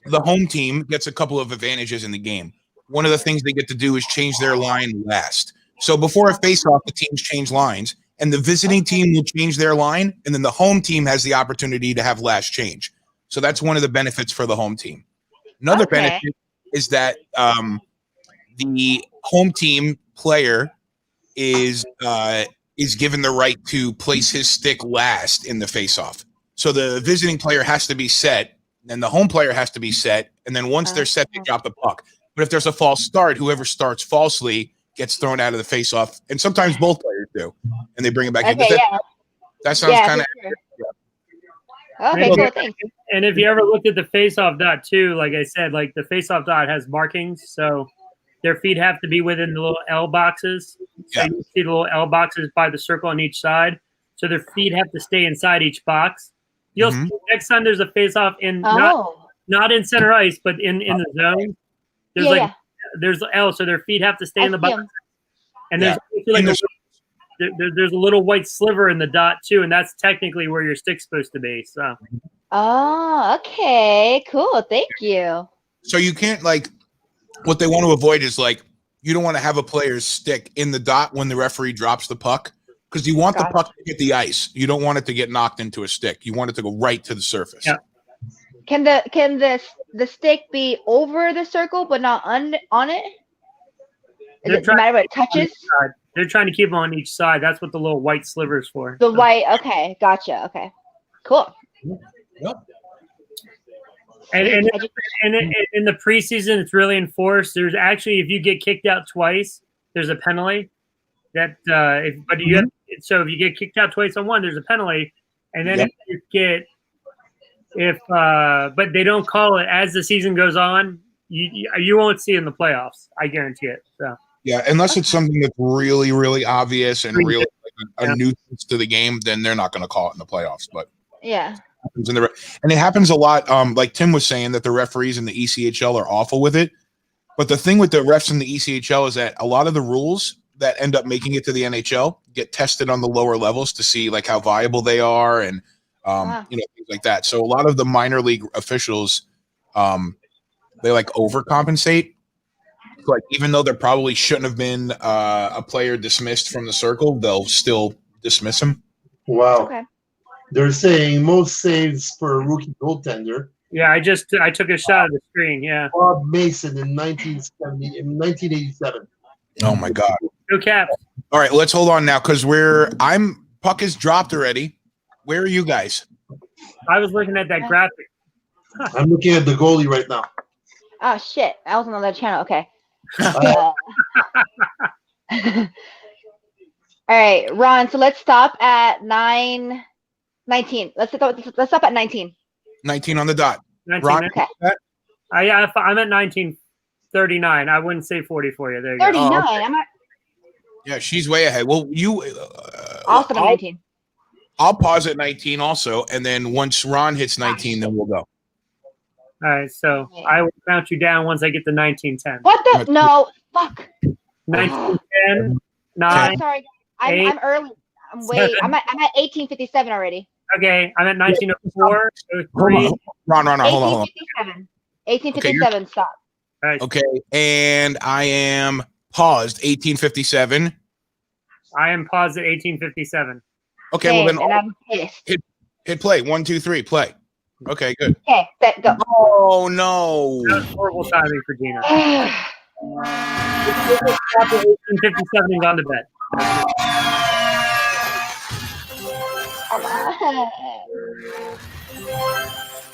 the home team gets a couple of advantages in the game. One of the things they get to do is change their line last. So before a face-off, the teams change lines, and the visiting team will change their line, and then the home team has the opportunity to have last change. So that's one of the benefits for the home team. Another benefit is that the home team player is given the right to place his stick last in the face-off. So the visiting player has to be set, and the home player has to be set, and then once they're set, they drop the puck. But if there's a false start, whoever starts falsely gets thrown out of the face-off, and sometimes both players do, and they bring it back in. That sounds kind of Okay, cool. Thanks. And if you ever looked at the face-off dot too, like I said, the face-off dot has markings, so their feet have to be within the little L boxes. So you see the little L boxes by the circle on each side. So their feet have to stay inside each box. You'll see next time there's a face-off in not in center ice, but in the zone. There's there's L, so their feet have to stay in the box. And there's there's a little white sliver in the dot too, and that's technically where your stick's supposed to be. So. Oh, okay, cool. Thank you. So you can't what they want to avoid is you don't want to have a player's stick in the dot when the referee drops the puck, because you want the puck to hit the ice. You don't want it to get knocked into a stick. You want it to go right to the surface. Yeah. Can the stick be over the circle but not on it? Is it no matter what it touches? They're trying to keep them on each side. That's what the little white sliver is for. The white. Okay, gotcha. Okay, cool. Yep. And in the preseason, it's really enforced. There's actually, if you get kicked out twice, there's a penalty. That if you get kicked out twice on one, there's a penalty. And then but they don't call it as the season goes on. You won't see it in the playoffs. I guarantee it. So. Yeah, unless it's something that's really, really obvious and really a nuisance to the game, then they're not going to call it in the playoffs. But and it happens a lot. Like Tim was saying, that the referees in the ECHL are awful with it. But the thing with the refs in the ECHL is that a lot of the rules that end up making it to the NHL get tested on the lower levels to see how viable they are and things like that. So a lot of the minor league officials, they overcompensate. like even though there probably shouldn't have been a player dismissed from the circle, they'll still dismiss him. Wow. Okay. They're saying most saves for a rookie goaltender. Yeah, I took a shot at the screen. Yeah. Bob Mason in 1987. Oh my God. Go Caps. All right, let's hold on now because puck is dropped already. Where are you guys? I was looking at that graphic. I'm looking at the goalie right now. Oh shit! I was on another channel. Okay. All right, Ron. So let's stop at 9:19. Let's stop at 19. 19 on the dot. 19, Ron, Okay. I'm at 1939. I wouldn't say 40 for you. There you 39. go. okay. I'm at Yeah, she's way ahead. Well, also 19. I'll pause at 19 also, and then once Ron hits 19, then we'll go. All right, so I will count you down once I get to 1910. What the? No. Fuck. 1910, Oh, 9. sorry. eight, I'm early. I'm way. 7. I'm at 1857 already. Okay, I'm at 1904, 03. Ron, hold on. 1857. Stop. All right, Okay, and I am paused 1857. I am paused at 1857. Okay, well then and I'm pissed. hit play. 1, 2, 3, play. Okay, good. Okay, set, go. Oh no. That was horrible timing for Gina. 1857 and gone to bed.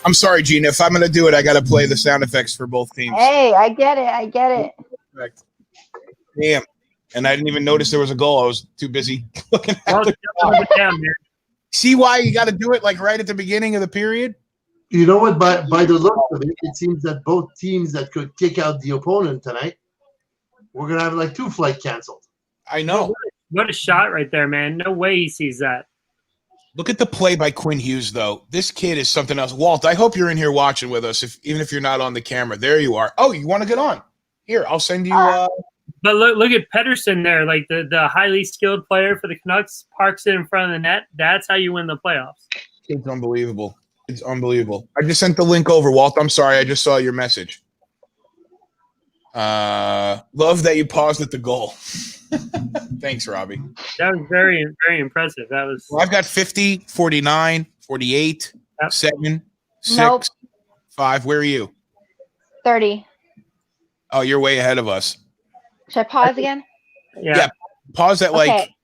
I'm sorry, Gina. If I'm gonna do it, I gotta play the sound effects for both teams. Hey, I get it. Correct. Damn. And I didn't even notice there was a goal. I was too busy looking at Well, it. down, man. See why you got to do it like right at the beginning of the period? You know what? By the look of it, it seems that both teams that could kick out the opponent tonight, we're gonna have like 2 flights canceled. I know. What a shot right there, man. No way he sees that. Look at the play by Quinn Hughes, though. This kid is something else. Walt, I hope you're in here watching with us, even if you're not on the camera. There you are. Oh, you want to get on? Here, I'll send you. But look at Pedersen there, like the highly skilled player for the Canucks, parks it in front of the net. That's how you win the playoffs. It's unbelievable. It's unbelievable. I just sent the link over, Walt. I'm sorry. I just saw your message. Love that you paused at the goal. Thanks, Robbie. That was very, very impressive. That was. Well, I've got 50, 49, 48, 7, 6, Nope. 5. Where are you? 30. Oh, you're way ahead of us. Should I pause again? Yeah. Pause at like Okay.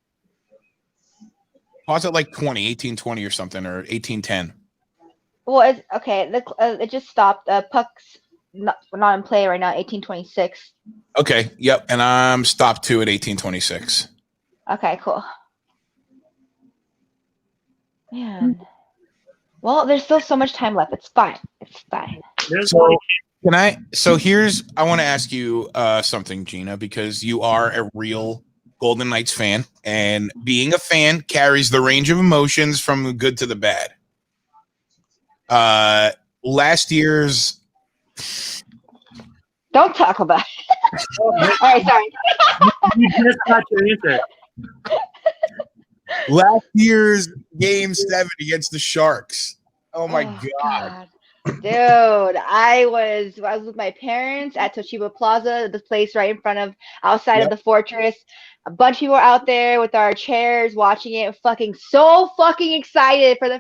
20, 1820 or something, or 1810. Well, it's okay. It just stopped. Puck's not in play right now. 1826. Okay. Yep. And I'm stopped too at 1826. Okay, cool. Man. Well, there's still so much time left. It's fine. So I want to ask you something, Gina, because you are a real Golden Knights fan, and being a fan carries the range of emotions from the good to the bad. Last year's. Don't talk about it. All right, sorry. You just got your answer. Last year's Game 7 against the Sharks. Oh my God. Dude, I was with my parents at Toshiba Plaza, the place right in front of outside of the Fortress. A bunch of people were out there with our chairs watching it, so fucking excited for the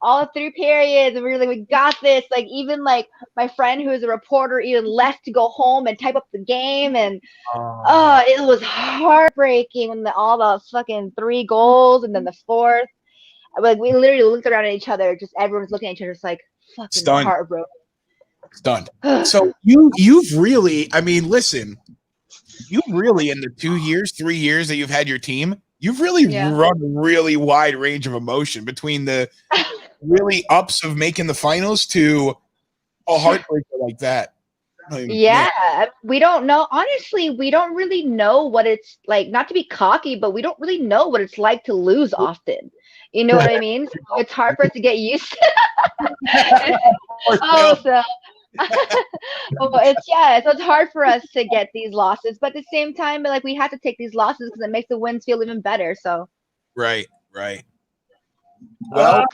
all 3 periods, and we were like, we got this. Like, even like my friend who is a reporter even left to go home and type up the game, and it was heartbreaking when all the fucking 3 goals and then the 4th. Like, we literally looked around at each other, just everyone's looking at each other, just like fucking Stunned. heartbroken. Stunned. So you've really, I mean, listen, you've really in the 2 years, 3 years that you've had your team, you've really run a really wide range of emotion between the really ups of making the finals to a heartbreaker like that. We don't know. Honestly, we don't really know what it's like, not to be cocky, but we don't really know what it's like to lose often. You know what I mean? So it's hard for us to get used to. So it's hard for us to get these losses, but at the same time, like, we have to take these losses because it makes the wins feel even better. So right. Well,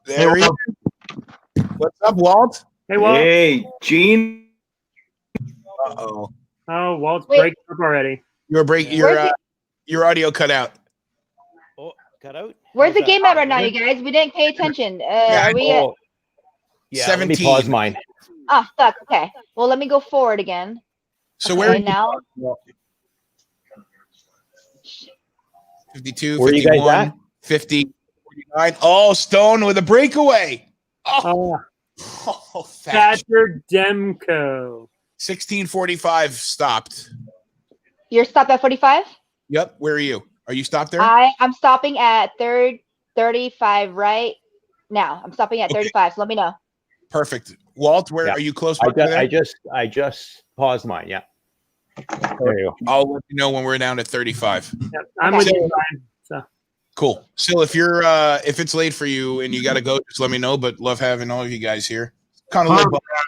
there he is. What's up, Walt? Hey, Walt. Hey, Gene. Uh-oh. Oh, Walt's Wait. breaking up already. Your audio cut out. Oh, cut out. Where's the game at right now, you guys? We didn't pay attention. Are we at... Yeah, let me 17. pause mine. Oh, fuck. Okay. Well, let me go forward again. So Okay, where now? 52, Where are you 51, guys at? 50, 49. Oh, Stone with a breakaway. Oh, Thatcher. Thatcher Demko. 16:45 stopped. You're stopped at 45? Yep. Where are you? Are you stopped there? I'm stopping at 35 right now. I'm stopping at 35, so let me know. Perfect. Walt, where Yeah. are you close by there? I just paused mine. Yeah. There you go. I'll let you know when we're down at 35. Yep, I'm Okay. with you, Ryan. So. Cool. Still, if it's late for you and you got to go, just let me know. But love having all of you guys here. Kind of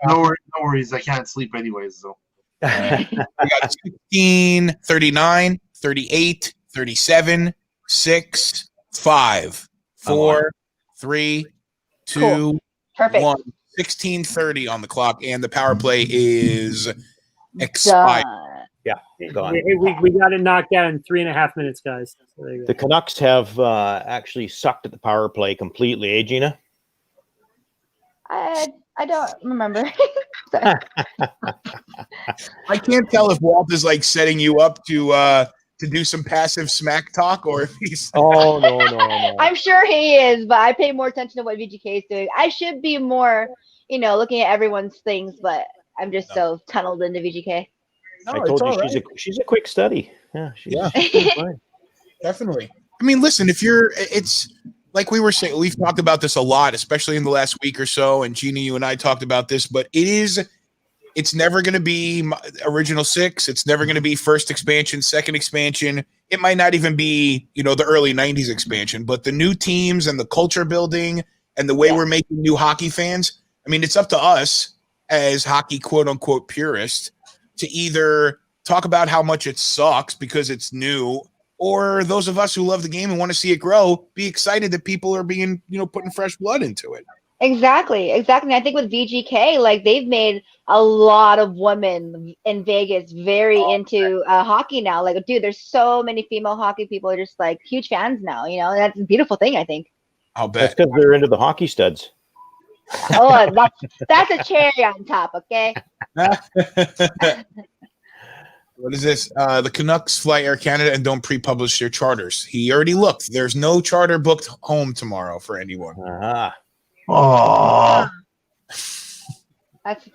No worries. I can't sleep anyways. So we got 16, 39, 38, 37, 6, 5, 4, 3, 2, Cool. Perfect. 1. 16:30 on the clock, and the power play is expired. Yeah, gone. We got it knocked out in 3.5 minutes, guys. So there you go. The Canucks have actually sucked at the power play completely, Gina? I don't remember. I can't tell if Walt is like setting you up to do some passive smack talk, or if he's. Oh no. I'm sure he is, but I pay more attention to what VGK is doing. I should be more, looking at everyone's things, but I'm just so tunneled into VGK. No, I told you right. she's a quick study. Yeah, she's fine. Definitely. I mean, listen, it's like we were saying, we've talked about this a lot, especially in the last week or so. And Gina, you and I talked about this, but it's never going to be original six. It's never going to be first expansion, second expansion. It might not even be, the early 90s expansion, but the new teams and the culture building and the way we're making new hockey fans. I mean, it's up to us as hockey, quote unquote, purists to either talk about how much it sucks because it's new, or those of us who love the game and want to see it grow, be excited that people are being, putting fresh blood into it. Exactly. I think with VGK, like they've made a lot of women in Vegas very into hockey now. Like, dude, there's so many female hockey people are just like huge fans now. And that's a beautiful thing, I think. I'll bet. That's because they're into the hockey studs. Oh, that's a cherry on top. Okay. What is this? The Canucks fly Air Canada and don't pre-publish their charters. He already looked. There's no charter booked home tomorrow for anyone. Oh. That's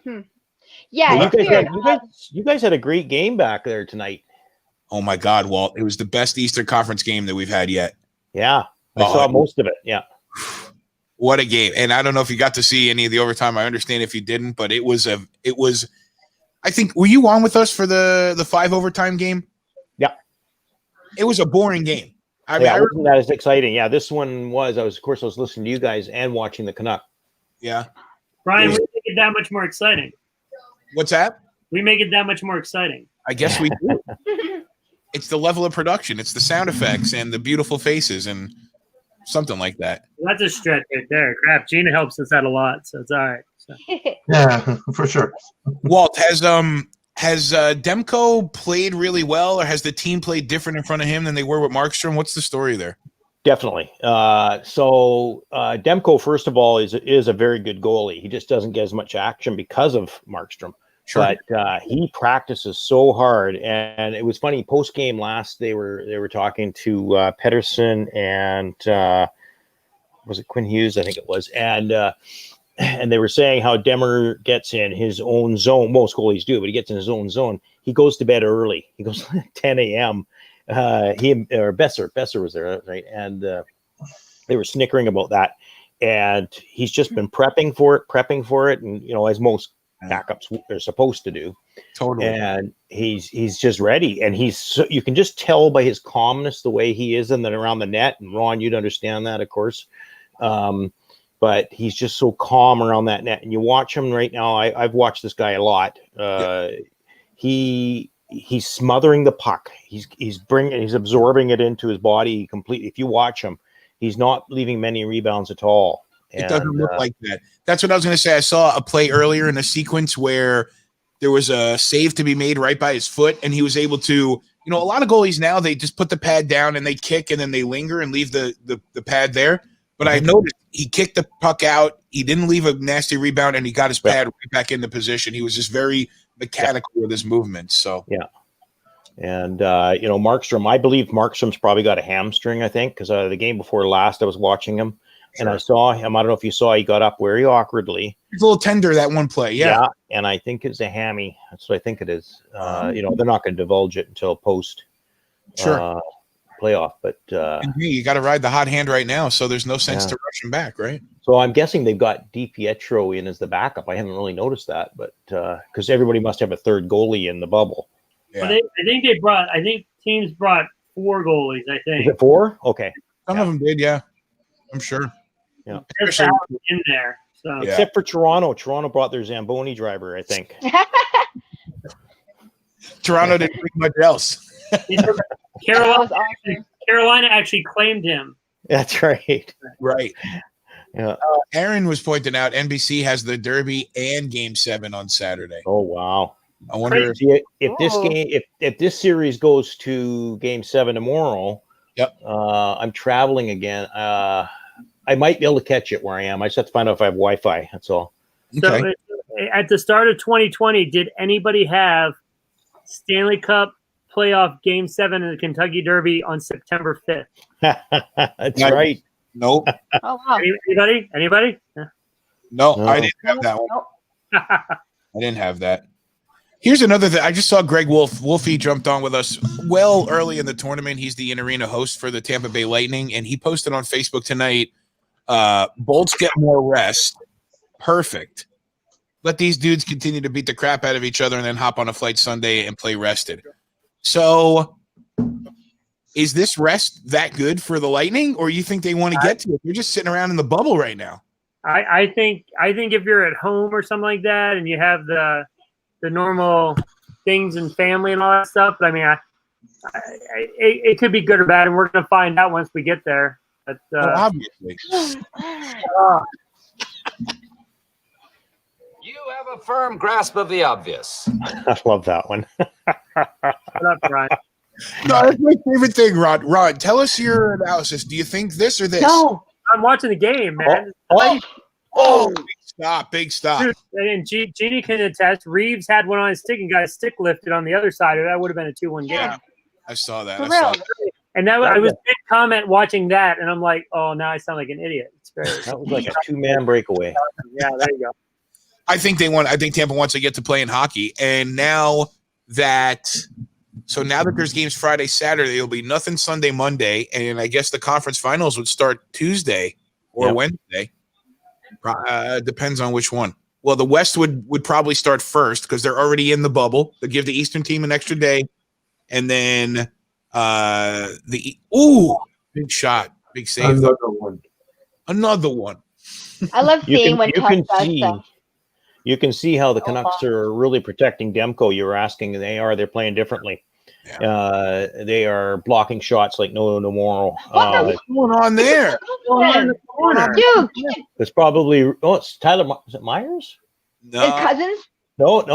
yeah. Well, It's weird. you guys had a great game back there tonight. Oh my God, Walt! It was the best Eastern Conference game that we've had yet. Yeah, I saw most of it. Yeah. What a game. And I don't know if you got to see any of the overtime. I understand if you didn't, but it was I think, were you on with us for the 5 overtime game? Yeah. It was a boring game. It wasn't that as exciting. Yeah, this one was. I was listening to you guys and watching the Canuck. Yeah. Brian, we make it that much more exciting. What's that? We make it that much more exciting. I guess we do. It's the level of production. It's the sound effects and the beautiful faces and something like that. That's a stretch right there. Crap, Gina helps us out a lot, so it's all right. So. Yeah, for sure. Walt, has Demko played really well, or has the team played different in front of him than they were with Markstrom? What's the story there? Definitely. So Demko, first of all, is a very good goalie. He just doesn't get as much action because of Markstrom. Sure. But he practices so hard, and it was funny. Post game last, they were talking to Pedersen and was it Quinn Hughes? I think it was, and they were saying how Demmer gets in his own zone. Most goalies do, but he gets in his own zone. He goes to bed early. He goes 10 a.m. Besser was there, right? And they were snickering about that. And he's just been prepping for it, and as most backups are supposed to do. Totally. And he's just ready, and you can just tell by his calmness the way he is in and around the net. And Ron, you'd understand that, of course. But he's just so calm around that net. And you watch him right now. I've watched this guy a lot. He's smothering the puck. He's absorbing it into his body completely. If you watch him, he's not leaving many rebounds at all. It doesn't look like that. That's what I was going to say. I saw a play earlier in a sequence where There was a save to be made right by his foot, and he was able to. A lot of goalies now, they just put the pad down and they kick and then they linger and leave the pad there. But I noticed he kicked the puck out. He didn't leave a nasty rebound, and he got his pad right back into position. He was just very mechanical with his movements. So and Markstrom, I believe Markstrom's probably got a hamstring. I think because the game before last, I was watching him and I saw him. I don't know if you saw. He got up very awkwardly. He's a little tender that one play. Yeah, and I think it's a hammy. That's what I think it is. They're not going to divulge it until post. Playoff, but you got to ride the hot hand right now, so there's no sense to rush him back, right? So I'm guessing they've got DiPietro in as the backup. I haven't really noticed that, but because everybody must have a third goalie in the bubble. Yeah. Well, I think teams brought 4 goalies. I think. Is it 4? Okay. Some of them did, yeah. I'm sure. Yeah. There's in there. So. Except for Toronto. Toronto brought their Zamboni driver, I think. Toronto didn't bring much else. Carolina actually claimed him. That's right. Right. Yeah. Aaron was pointing out NBC has the Derby and Game 7 on Saturday. Oh wow! I wonder if this series goes to Game 7 tomorrow. Yep. I'm traveling again. I might be able to catch it where I am. I just have to find out if I have Wi-Fi. That's all. Okay. So at the start of 2020, did anybody have Stanley Cup playoff Game 7 in the Kentucky Derby on September 5th? That's right. Nope. Oh wow. Anybody? No, I didn't have that one. I didn't have that. Here's another thing. I just saw Greg Wolfie jumped on with us well early in the tournament. He's the in-arena host for the Tampa Bay Lightning, and he posted on Facebook tonight, Bolts get more rest. Perfect. Let these dudes continue to beat the crap out of each other and then hop on a flight Sunday and play rested. So is this rest that good for the Lightning, or you think they want to get to it? They're just sitting around in the bubble right now. I think if you're at home or something like that and you have the normal things and family and all that stuff, but I mean, it could be good or bad, and we're going to find out once we get there. But obviously. You have a firm grasp of the obvious. I love that one. Shut up, Brian. No, that's my favorite thing, Rod. Rod, tell us your analysis. Do you think this or this? No, I'm watching the game, man. Big stop. Dude, and Jeannie can attest. Reeves had one on his stick and got his stick lifted on the other side. That would have been a 2-1 game. I saw that. And I was mid comment watching that, and I'm like, oh, now I sound like an idiot. It's great. That was like a 2-man breakaway. Yeah, there you go. I think Tampa wants to get to play in hockey, and now that there's games Friday, Saturday, there'll be nothing Sunday, Monday, and I guess the conference finals would start Tuesday or Wednesday. Depends on which one. Well, the West would probably start first because they're already in the bubble. They give the Eastern team an extra day, and then big shot, big save. Another one. I love seeing when Tuck does stuff. You can see how the Canucks are really protecting Demko. You were asking, they're playing differently. Yeah. They are blocking shots like no tomorrow. What's going on there? Dude, it's probably it's Tyler. Is it Myers? No. His cousins? No. It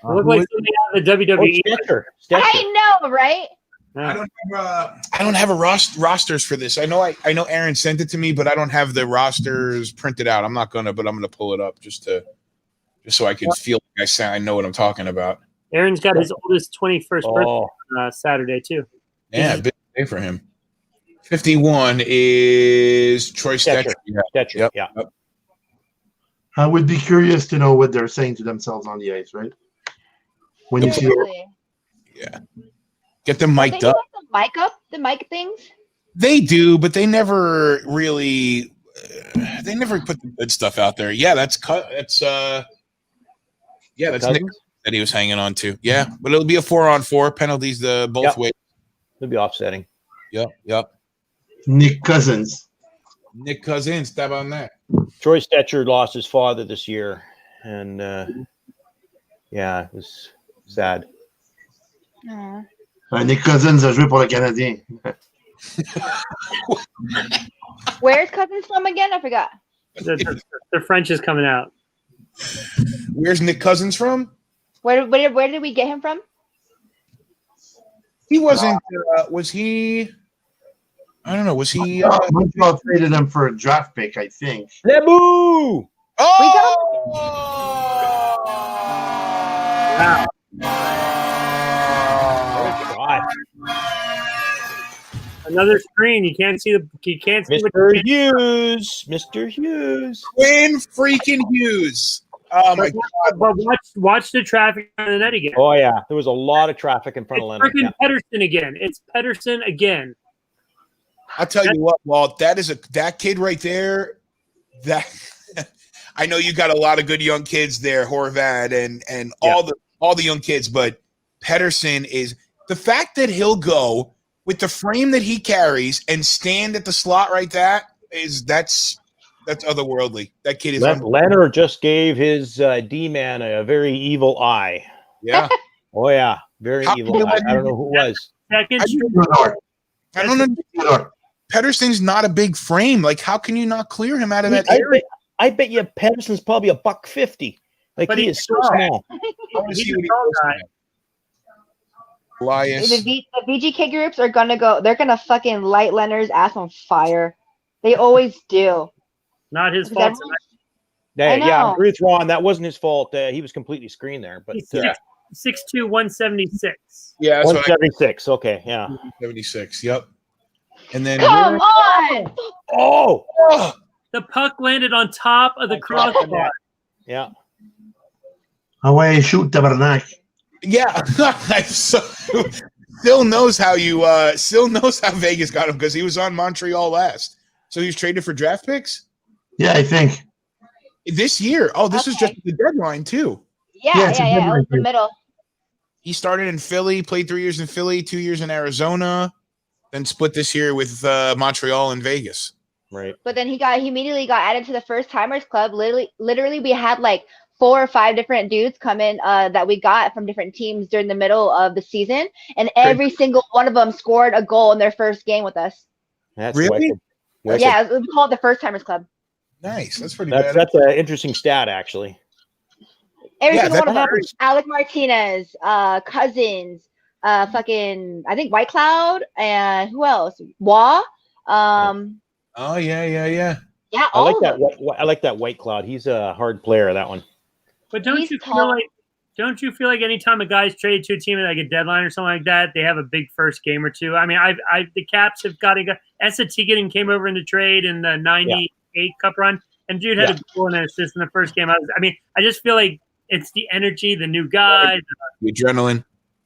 looked like something out of the WWE. Stetcher. I know, right? I don't have a rosters for this. I know Aaron sent it to me, but I don't have the rosters printed out. I'm not gonna, but I'm gonna pull it up just so I can feel like I know what I'm talking about. Aaron's got his oldest 21st birthday Saturday too. Yeah, big day for him. 51 is Troy Stetcher. Stetcher. Yep. I would be curious to know what they're saying to themselves on the ice, right? When you see get them mic'd up. The mic things. They do, but they never really. They never put the good stuff out there. Yeah, that's Nick that he was hanging on to. Yeah, but it'll be a 4-on-4 penalties both ways. It'll be offsetting. Yep. Nick Cousins. Stab on that. Troy Stetcher lost his father this year, and it was sad. Nick Cousins a joué pour le Canadien. Where's Cousins from again? I forgot. The French is coming out. Where's Nick Cousins from? Where did we get him from? He wasn't. Was he? I don't know. Was he? Montreal traded him for a draft pick, I think. Lebu! Oh! Wow. Another screen. You can't see the. You can't see Mr. Hughes. Mr. Hughes. Quinn freaking Hughes. Oh my God! But watch the traffic on the net again. Oh yeah, there was a lot of traffic in front of Leonard. Freaking Yeah. Pedersen again. It's Pedersen again. I'll tell you what, Walt. That kid right there. That I know you got a lot of good young kids there, Horvat and all the young kids, but Pedersen is the fact that he'll go with the frame that he carries and stand at the slot right that's otherworldly. That kid is Leonard just gave his D-man a very evil eye. Yeah. Oh yeah, very evil eye. I don't know who it was. I don't know. Pedersen's not a big frame. Like, how can you not clear him out of that area? I bet you Pedersen's probably $150. Like, but he is so small. The VGK groups are gonna go. They're gonna fucking light Leonard's ass on fire. They always do. Not his fault. Yeah, I agree with Ron. That wasn't his fault. He was completely screened there. But 6'2", 176. Yeah, that's 176. Okay, yeah. 176. Yep. And then come on. Oh, the puck landed on top of the crossbar. Yeah. Away, shoot the Tabernac. Yeah. Still knows how Vegas got him because he was on Montreal last. So he was traded for draft picks? Yeah, I think. This year. Oh, this was just the deadline too. Yeah. It was the middle. He started in Philly, played 3 years in Philly, 2 years in Arizona, then split this year with Montreal and Vegas. Right. But then he immediately got added to the first timers club. Literally, we had like 4 or 5 different dudes come in that we got from different teams during the middle of the season, and every single one of them scored a goal in their first game with us. That's really? Wicked. Yeah, it was called the first timers club. Nice. That's pretty bad. That's an interesting stat, actually. Every single one of them. Alec Martinez, Cousins, fucking I think White Cloud, and who else? Wah. Oh yeah. Yeah, I like that. I like that White Cloud. He's a hard player. That one. But don't you feel like anytime a guy's traded to a team at like a deadline or something like that, they have a big first game or two? I mean, the Caps have got to go. Esatiganen came over in the trade in the '98 Cup run, and dude had a goal and an assist in the first game. I just feel like it's the energy, the new guy, the adrenaline.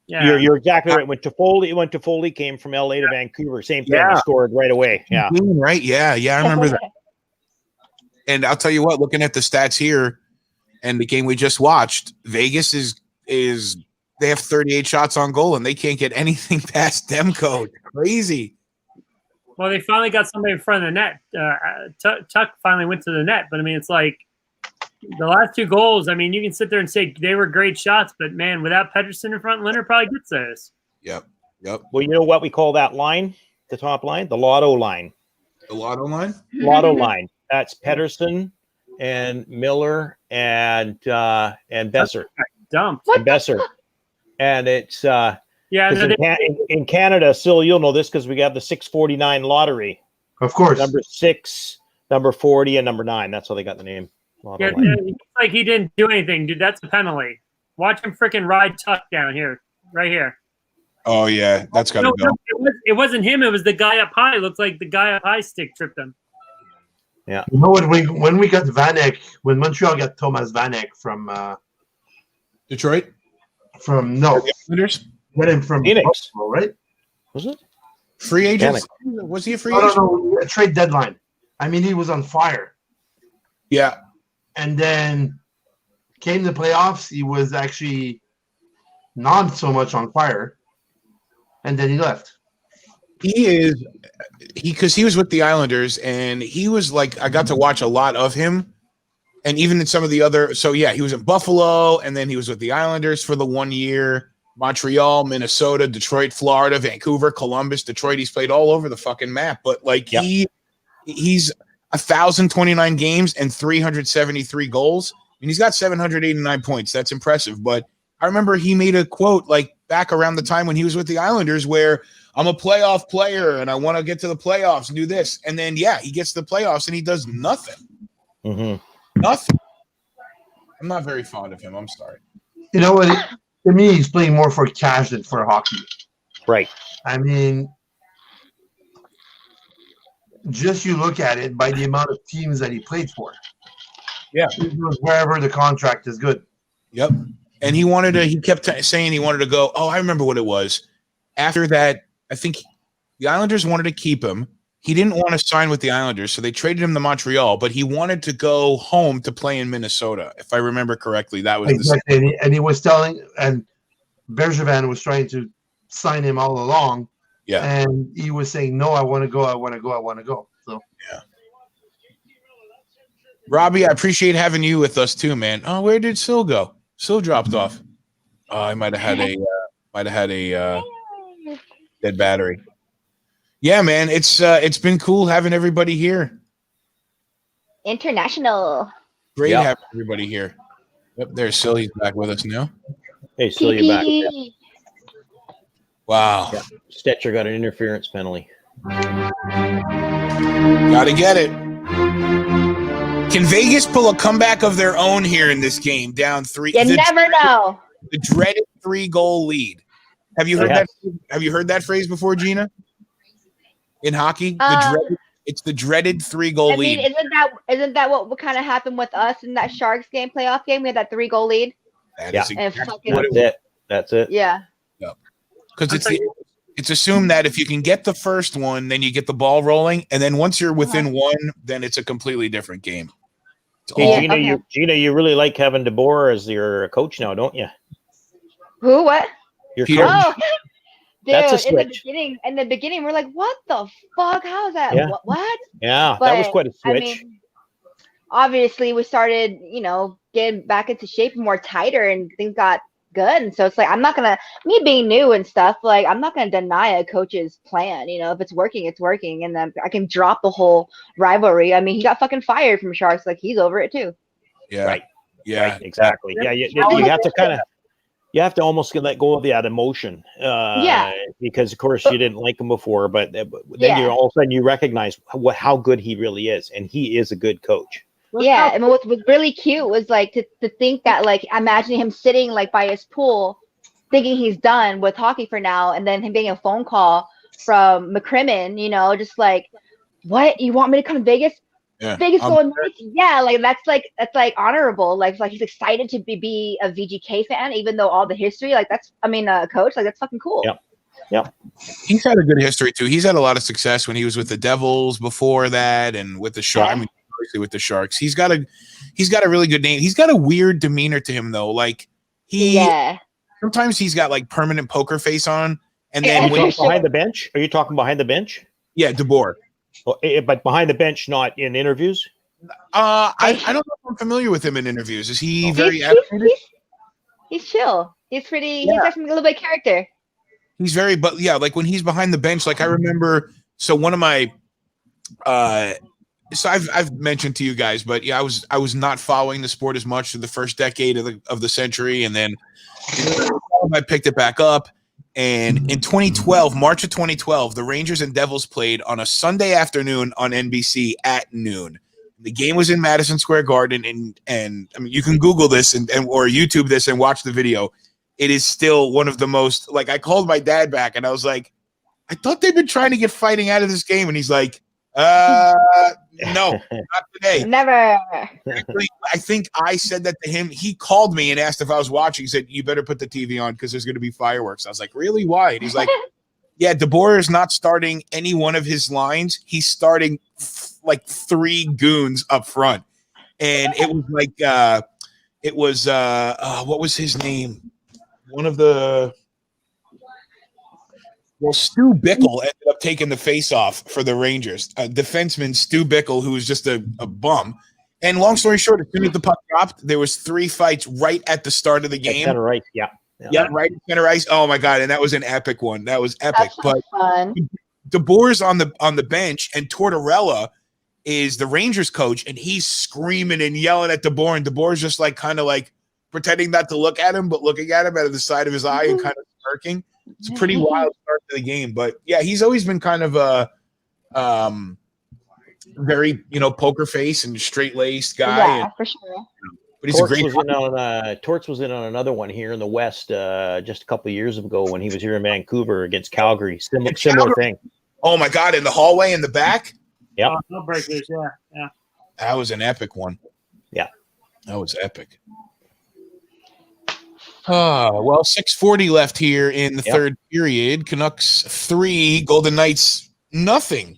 Yeah, you're exactly right. When Toffoli came from LA to Vancouver, same thing. He scored right away. Yeah, right. Yeah, I remember that. And I'll tell you what, looking at the stats here and the game we just watched, Vegas is they have 38 shots on goal and they can't get anything past Demko. Crazy. Well, they finally got somebody in front of the net. Tuck finally went to the net, but I mean, it's like the last 2 goals. I mean, you can sit there and say they were great shots, but man, without Pedersen in front, Leonard probably gets those. Yep. Well, you know what we call that line? The top line, the Lotto line. The Lotto line. Lotto line. That's Pedersen and Miller and Besser. Dump. And Besser. And it's no, in Canada, Sil, you'll know this because we have the 649 lottery. Of course. Number 6, number 40, and number 9. That's how they got the name. It's like he didn't do anything, dude. That's a penalty. Watch him freaking ride Tuck down here, right here. Oh yeah, that's gotta go. It wasn't him. It was the guy up high. It looked like the guy up high stick tripped him. Yeah. You know when we got Vanek, when Montreal got Thomas Vanek from Detroit? The Islanders? Got him from Phoenix, Buffalo, right? Was it? Free agent? Was he a free agent? No, a trade deadline. I mean, he was on fire. Yeah. And then came the playoffs. He was actually not so much on fire. And then he left. Because he was with the Islanders, and he was like, I got to watch a lot of him, and even in some of the other. So yeah, he was in Buffalo, and then he was with the Islanders for the 1 year. Montreal, Minnesota, Detroit, Florida, Vancouver, Columbus, Detroit. He's played all over the fucking map, but like he's 1,029 games and 373 goals. mean, he's got 789 points. That's impressive. But I remember he made a quote like back around the time when he was with the Islanders where I'm a playoff player and I want to get to the playoffs and do this. And then, he gets to the playoffs and he does nothing. Nothing. I'm not very fond of him. I'm sorry. You know what? To me, he's playing more for cash than for hockey. Right. I mean, just you look at it by the amount of teams that he played for. Yeah. He goes wherever the contract is good. Yep. And he kept saying he wanted to go. Oh, I remember what it was. After that, I think the Islanders wanted to keep him. He didn't want to sign with the Islanders, so they traded him to Montreal, but he wanted to go home to play in Minnesota. If I remember correctly, that was exactly. And he was telling, and Bergevin was trying to sign him all along. Yeah. And he was saying, no, I want to go. I want to go. I want to go. So, yeah. Robbie, I appreciate having you with us too, man. Oh, where did Sil go? Sil dropped off. I might have had a dead battery. Yeah, man, it's been cool having everybody here. International. Great having everybody here. Yep, there's Sil. He's back with us now. Hey, Sil, you're back. Wow. Yeah. Stetcher got an interference penalty. Gotta get it. Can Vegas pull a comeback of their own here in this game? Down 3. You never know. The dreaded 3-goal lead. Have you heard that? Have you heard that phrase before, Gina? In hockey, it's the dreaded 3-goal lead. I mean, isn't that what kind of happened with us in that Sharks game, playoff game? We had that 3-goal lead. That's it. That's it. Yeah. Because it's assumed that if you can get the first one, then you get the ball rolling, and then once you're within one, then it's a completely different game. Hey, Gina, you really like Kevin DeBoer as your coach now, don't you? Who? What? Your coach. Oh, dude, that's a switch. In the beginning, we're like, what the fuck? How is that? Yeah. What? Yeah, but, that was quite a switch. I mean, obviously, we started, getting back into shape more tighter, and things got good. And so it's like, me being new and stuff, like, I'm not going to deny a coach's plan. If it's working, it's working. And then I can drop the whole rivalry. I mean, he got fucking fired from Sharks. Like, he's over it too. Yeah. Right. Yeah. Right. Exactly. Yeah. You have to almost let go of that emotion. Because of course you didn't like him before, but then you all of a sudden you recognize how good he really is. And he is a good coach. Yeah, and what was really cute was like to think that, like, imagining him sitting like by his pool, thinking he's done with hockey for now, and then him getting a phone call from McCrimmon, just like, what, you want me to come to Vegas? Yeah. Vegas going nuts? Yeah, like that's honorable. Like he's excited to be a VGK fan, even though all the history, like coach, like that's fucking cool. Yeah. He's had a good history too. He's had a lot of success when he was with the Devils before that, and with the Sharks. I mean, obviously with the Sharks, he's got a really good name. He's got a weird demeanor to him though. Like sometimes he's got like permanent poker face on, and then behind the bench. Are you talking behind the bench? Yeah, DeBoer. But behind the bench, not in interviews. I don't know if I'm familiar with him in interviews. Is he very? He's chill. He's pretty. He's got a little bit of character. He's very, but yeah, like when he's behind the bench, like I remember. So one of my, so I've mentioned to you guys, but yeah, I was not following the sport as much for the first decade of the century, and then I picked it back up. And in 2012, March of 2012, the Rangers and Devils played on a Sunday afternoon on NBC at noon. The game was in Madison Square Garden, and I mean, you can Google this and or YouTube this and watch the video. It is still one of the most, like, I called my dad back and I was like, I thought they've been trying to get fighting out of this game, and he's like, no, not today. Never. I think I said that to him. He called me and asked if I was watching. He said, you better put the TV on because there's going to be fireworks. I was like, really? Why? And he's like, yeah, DeBoer is not starting any one of his lines. He's starting like 3 goons up front. And it was like, what was his name? One of the, well, Stu Bickle ended up taking the face-off for the Rangers. Defenseman Stu Bickle, who was just a bum. And long story short, as soon as the puck dropped, there was 3 fights right at the start of the game. Center ice, yeah, right at center ice. Oh my god! And that was an epic one. That was epic. That's fun. DeBoer's on the bench, and Tortorella is the Rangers coach, and he's screaming and yelling at DeBoer, and DeBoer's just like kind of like pretending not to look at him, but looking at him out of the side of his eye and kind of smirking. It's a pretty wild start to the game, but yeah, he's always been kind of a very poker face and straight laced guy. Yeah, for sure. But he's Torts a great. Torts was in on another one here in the West just a couple of years ago when he was here in Vancouver against Calgary. Similar thing. Oh my God! In the hallway in the back. Yep. No breakers. Yeah. That was an epic one. Yeah. That was epic. Well, 6:40 left here in the third period. Canucks 3, Golden Knights nothing.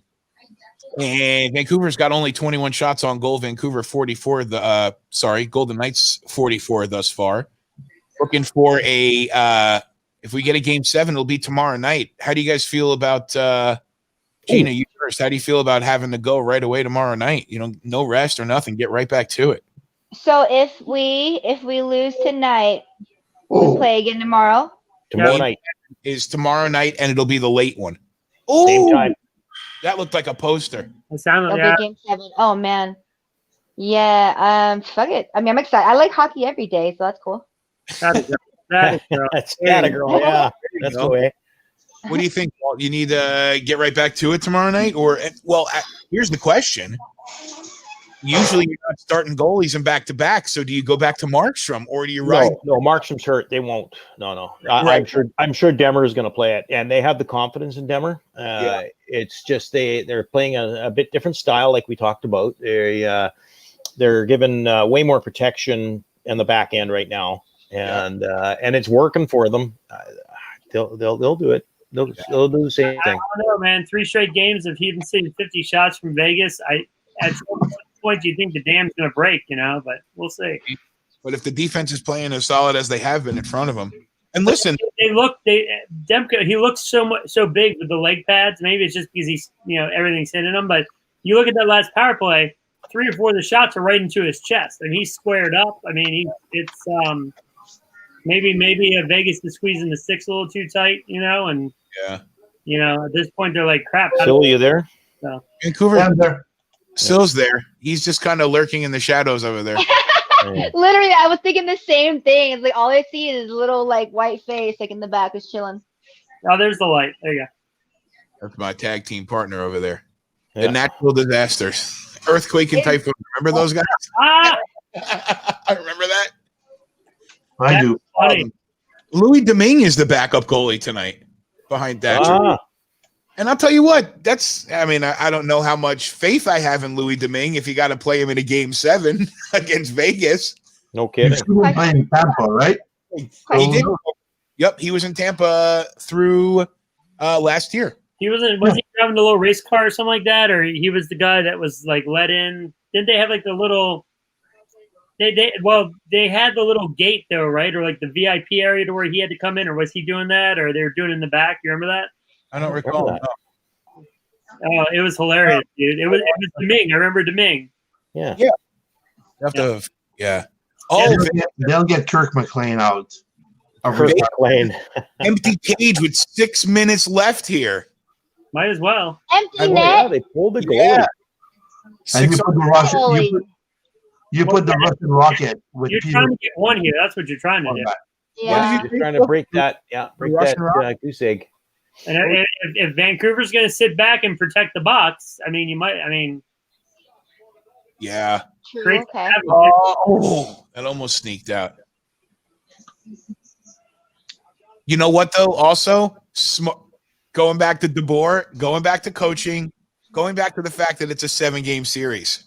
And Vancouver's got only 21 shots on goal. Vancouver 44. Golden Knights 44 thus far. Looking for if we get a game 7, it'll be tomorrow night. How do you guys feel about Gina? You first. How do you feel about having to go right away tomorrow night? No rest or nothing. Get right back to it. So if we lose tonight, we play again tomorrow. Tomorrow night is tomorrow night, and it'll be the late one. Same time. That looked like a poster. It sounded It'll be game 7. Oh man. Yeah. Fuck it. I mean, I'm excited. I like hockey every day, so that's cool. That is That's a girl. Yeah, that's the way. What do you think, Walt? You need to get right back to it tomorrow night? Or, well, here's the question. Usually you're not starting goalies in back-to-back, so do you go back to Markstrom, or do you ride? No, Markstrom's hurt. They won't. No. I'm sure Demmer is going to play it, and they have the confidence in Demmer. It's just they're playing a bit different style, like we talked about. They're given way more protection in the back end right now, and it's working for them. They'll do it. They'll do the same thing. I don't know, man. 3 straight games of even seeing 50 shots from Vegas. At some point, you think the dam's going to break, but we'll see. But if the defense is playing as solid as they have been in front of them, and listen, Demko, he looks so big with the leg pads. Maybe it's just because he's everything's hitting him. But you look at that last power play, 3 or 4 of the shots are right into his chest, and he's squared up. I mean, it's maybe Vegas is squeezing the sticks a little too tight, and at this point they're like, crap. Still, you there? So. Vancouver. Still's there. He's just kind of lurking in the shadows over there. Literally, I was thinking the same thing. It's like all I see is a little white face in the back is chilling. Oh, there's the light. There you go. That's my tag team partner over there. The natural disasters, earthquake and typhoon. Remember those guys? I remember that. I do. Louis Domingue is the backup goalie tonight behind Thatcher. And I'll tell you what, I don't know how much faith I have in Louis Domingue if you got to play him in a game 7 against Vegas. No kidding. He was playing Tampa, right? He did. Yep, he was in Tampa through last year. He was he driving the little race car or something like that, or he was the guy that was let in? Didn't they have the little? They had the little gate though, right? Or the VIP area to where he had to come in, or was he doing that, or they were doing it in the back? You remember that? I don't recall that. Oh, it was hilarious, dude. It was Domingue. I remember Domingue. Yeah. Yeah. They'll get Kirk McLean out. Kirk McLean. Empty cage with 6 minutes left here. Might as well. Empty net. Yeah, they pulled the goal. Yeah. And you put the Russian rocket with You're Peter. trying to get one here. That's what you're trying to do. Yeah. You're trying to break that. Yeah, break that goose egg. And if Vancouver's going to sit back and protect the box, you might. Yeah. True, okay. Oh, that almost sneaked out. You know what, though? Also, going back to DeBoer, going back to coaching, going back to the fact that it's a 7-game series.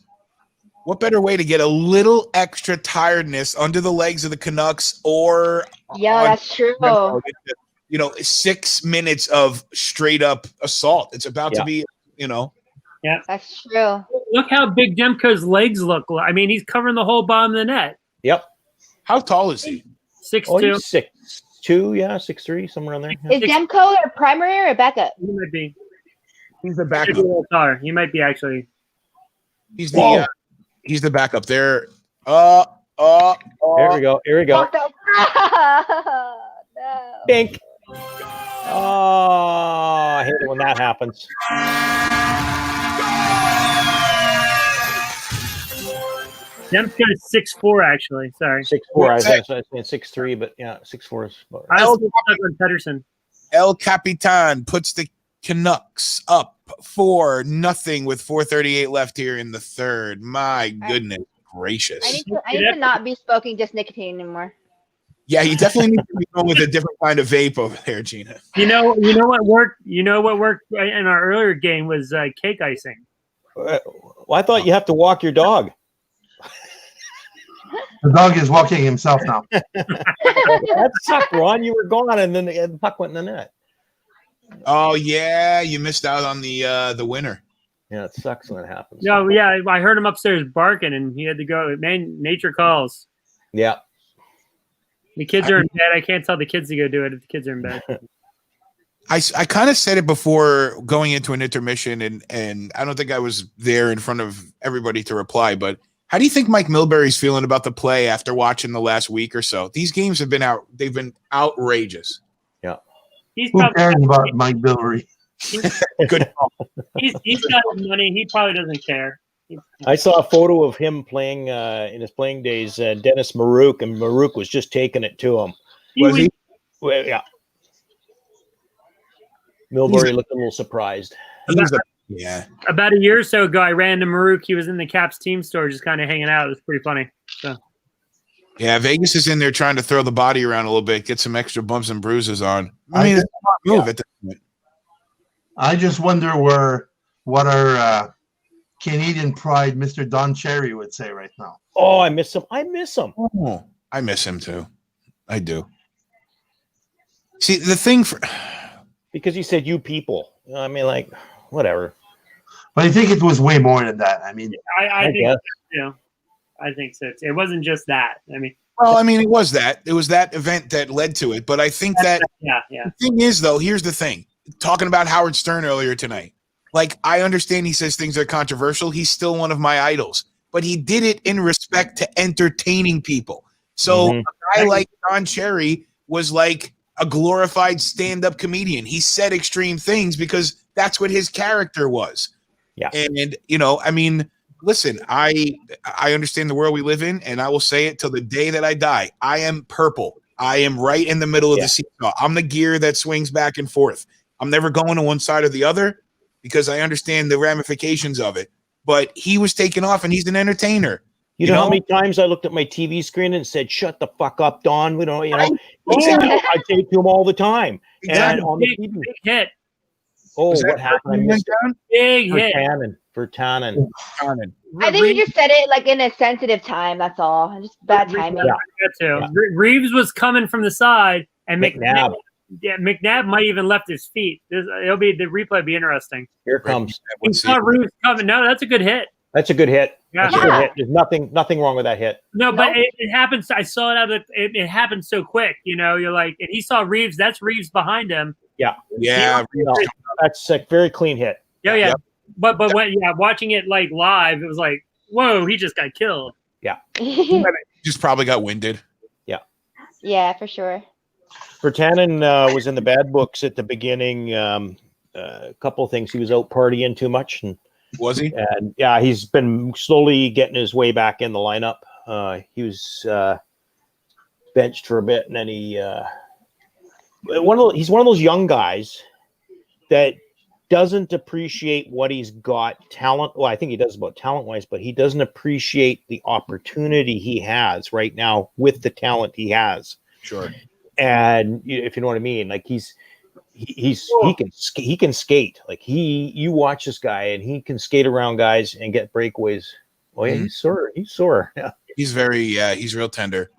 What better way to get a little extra tiredness under the legs of the Canucks that's true. 6 minutes of straight up assault. It's about to be, Yeah, that's true. Look how big Demko's legs look. He's covering the whole bottom of the net. Yep. How tall is he? 6'2". 6'2", 6'3", somewhere on there. Is Demko a primary or a backup? He might be. He's the backup. He might be actually. He's the backup there. Here we go. No. Bink. Oh, I hate it when that happens. Demko's 6'4", actually. Sorry. 6'4". I was saying 6'3", but yeah, 6'4 is. I also stuck on Pedersen. El Capitan puts the Canucks up 4-0 with 4:38 left here in the third. My goodness gracious! I need to not be smoking just nicotine anymore. Yeah, you definitely need to be going with a different kind of vape over there, Gina. You know what worked. You know what worked in our earlier game was cake icing. Well, I thought you have to walk your dog. The dog is walking himself now. That sucked, Ron. You were gone, and then the puck went in the net. Oh yeah, you missed out on the winner. Yeah, it sucks when it happens. No, yeah, I heard him upstairs barking, and he had to go. Man, nature calls. Yeah. The kids are in bed. I can't tell the kids to go do it if the kids are in bed. I kind of said it before going into an intermission, and I don't think I was there in front of everybody to reply, but how do you think Mike Milbury's feeling about the play after watching the last week or so? These games have been they've been outrageous. Yeah. Who cares about Mike Milbury? Good. He's got his money. He probably doesn't care. I saw a photo of him playing in his playing days, Dennis Marouk, and Marouk was just taking it to him. Was he? Well, yeah. Milbury looked a little surprised. Yeah. About a year or so ago, I ran to Marouk. He was in the Caps team store just kind of hanging out. It was pretty funny. So. Yeah, Vegas is in there trying to throw the body around a little bit, get some extra bumps and bruises on. I mean, it's a smart move at this point. I just wonder what our Canadian pride, Mr. Don Cherry, would say right now. Oh, I miss him. I miss him. Oh, I miss him too. I do. See, the thing because he said "you people." I mean, like, whatever. But I think it was way more than that. I mean, I think I think so. It wasn't just that. I mean, well, I mean, it was that. It was that event that led to it. But I think that yeah. The thing is, though, here's the thing. Talking about Howard Stern earlier tonight. Like, I understand he says things are controversial. He's still one of my idols. But he did it in respect to entertaining people. So a guy like Don Cherry was like a glorified stand-up comedian. He said extreme things because that's what his character was. Yeah. And, you know, I mean, listen, I understand the world we live in, and I will say it till the day that I die. I am purple. I am right in the middle of the seesaw. I'm the gear that swings back and forth. I'm never going to one side or the other because I understand the ramifications of it. But he was taken off, and he's an entertainer. You know how many times I looked at my TV screen and said, "Shut the fuck up, Don." We don't, I say it to him all the time. Exactly. And on the TV. Big hit. Oh, what happened? I missed it. Big hit. For Tannen. I think you just said it like in a sensitive time. That's all. Just bad timing. Yeah. Reeves was coming from the side, and McNabb might even left his feet. It'll be the replay. Will be interesting. Here comes. He saw Reeves coming. No, that's a good hit. That's a good hit. Yeah. That's a good hit. There's nothing wrong with that hit. No, but it happens. I saw it out of it happened so quick. You know, you're like, and he saw Reeves. That's Reeves behind him. Yeah. Yeah. That's a very clean hit. Yeah. But when watching it like live, it was like, whoa, he just got killed. Yeah. He just probably got winded. Yeah. Yeah, for sure. Vertanen was in the bad books at the beginning. A couple of things. He was out partying too much. And was he? And yeah, he's been slowly getting his way back in the lineup. He was benched for a bit, and then he's one of those young guys that doesn't appreciate what he's got talent. Well, I think he does about talent-wise, but he doesn't appreciate the opportunity he has right now with the talent he has. Sure. And if you know what I mean, like he can skate. Like you watch this guy and he can skate around guys and get breakaways. Oh yeah, he's sore. Yeah. He's he's real tender.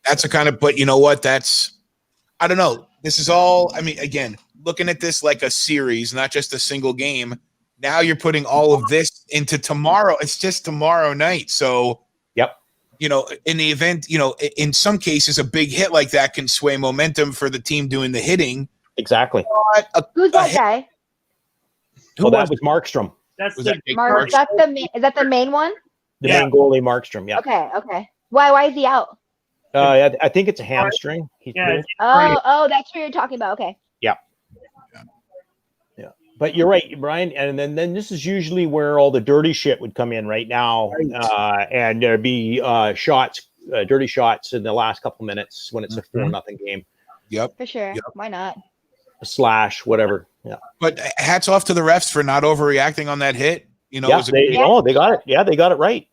That's a kind of, but you know what? I don't know. This is all, I mean, again, looking at this like a series, not just a single game. Now you're putting all of this into tomorrow. It's just tomorrow night. So, you know, in the event, you know, in some cases, a big hit like that can sway momentum for the team doing the hitting. Exactly. Who's that guy? That was Markstrom. That's Was the that Is that the main one? The main goalie, Markstrom. Yeah. Okay. Why is he out? I think it's a hamstring. Oh, that's what you're talking about. Okay. Yeah. But you're right, Brian. And then this is usually where all the dirty shit would come in right now, and there'd be shots, dirty shots in the last couple minutes when it's a 4-0 game. Yep. For sure. Yep. Why not? A slash, whatever. Yeah. But hats off to the refs for not overreacting on that hit. You know, they got it. Yeah, they got it right.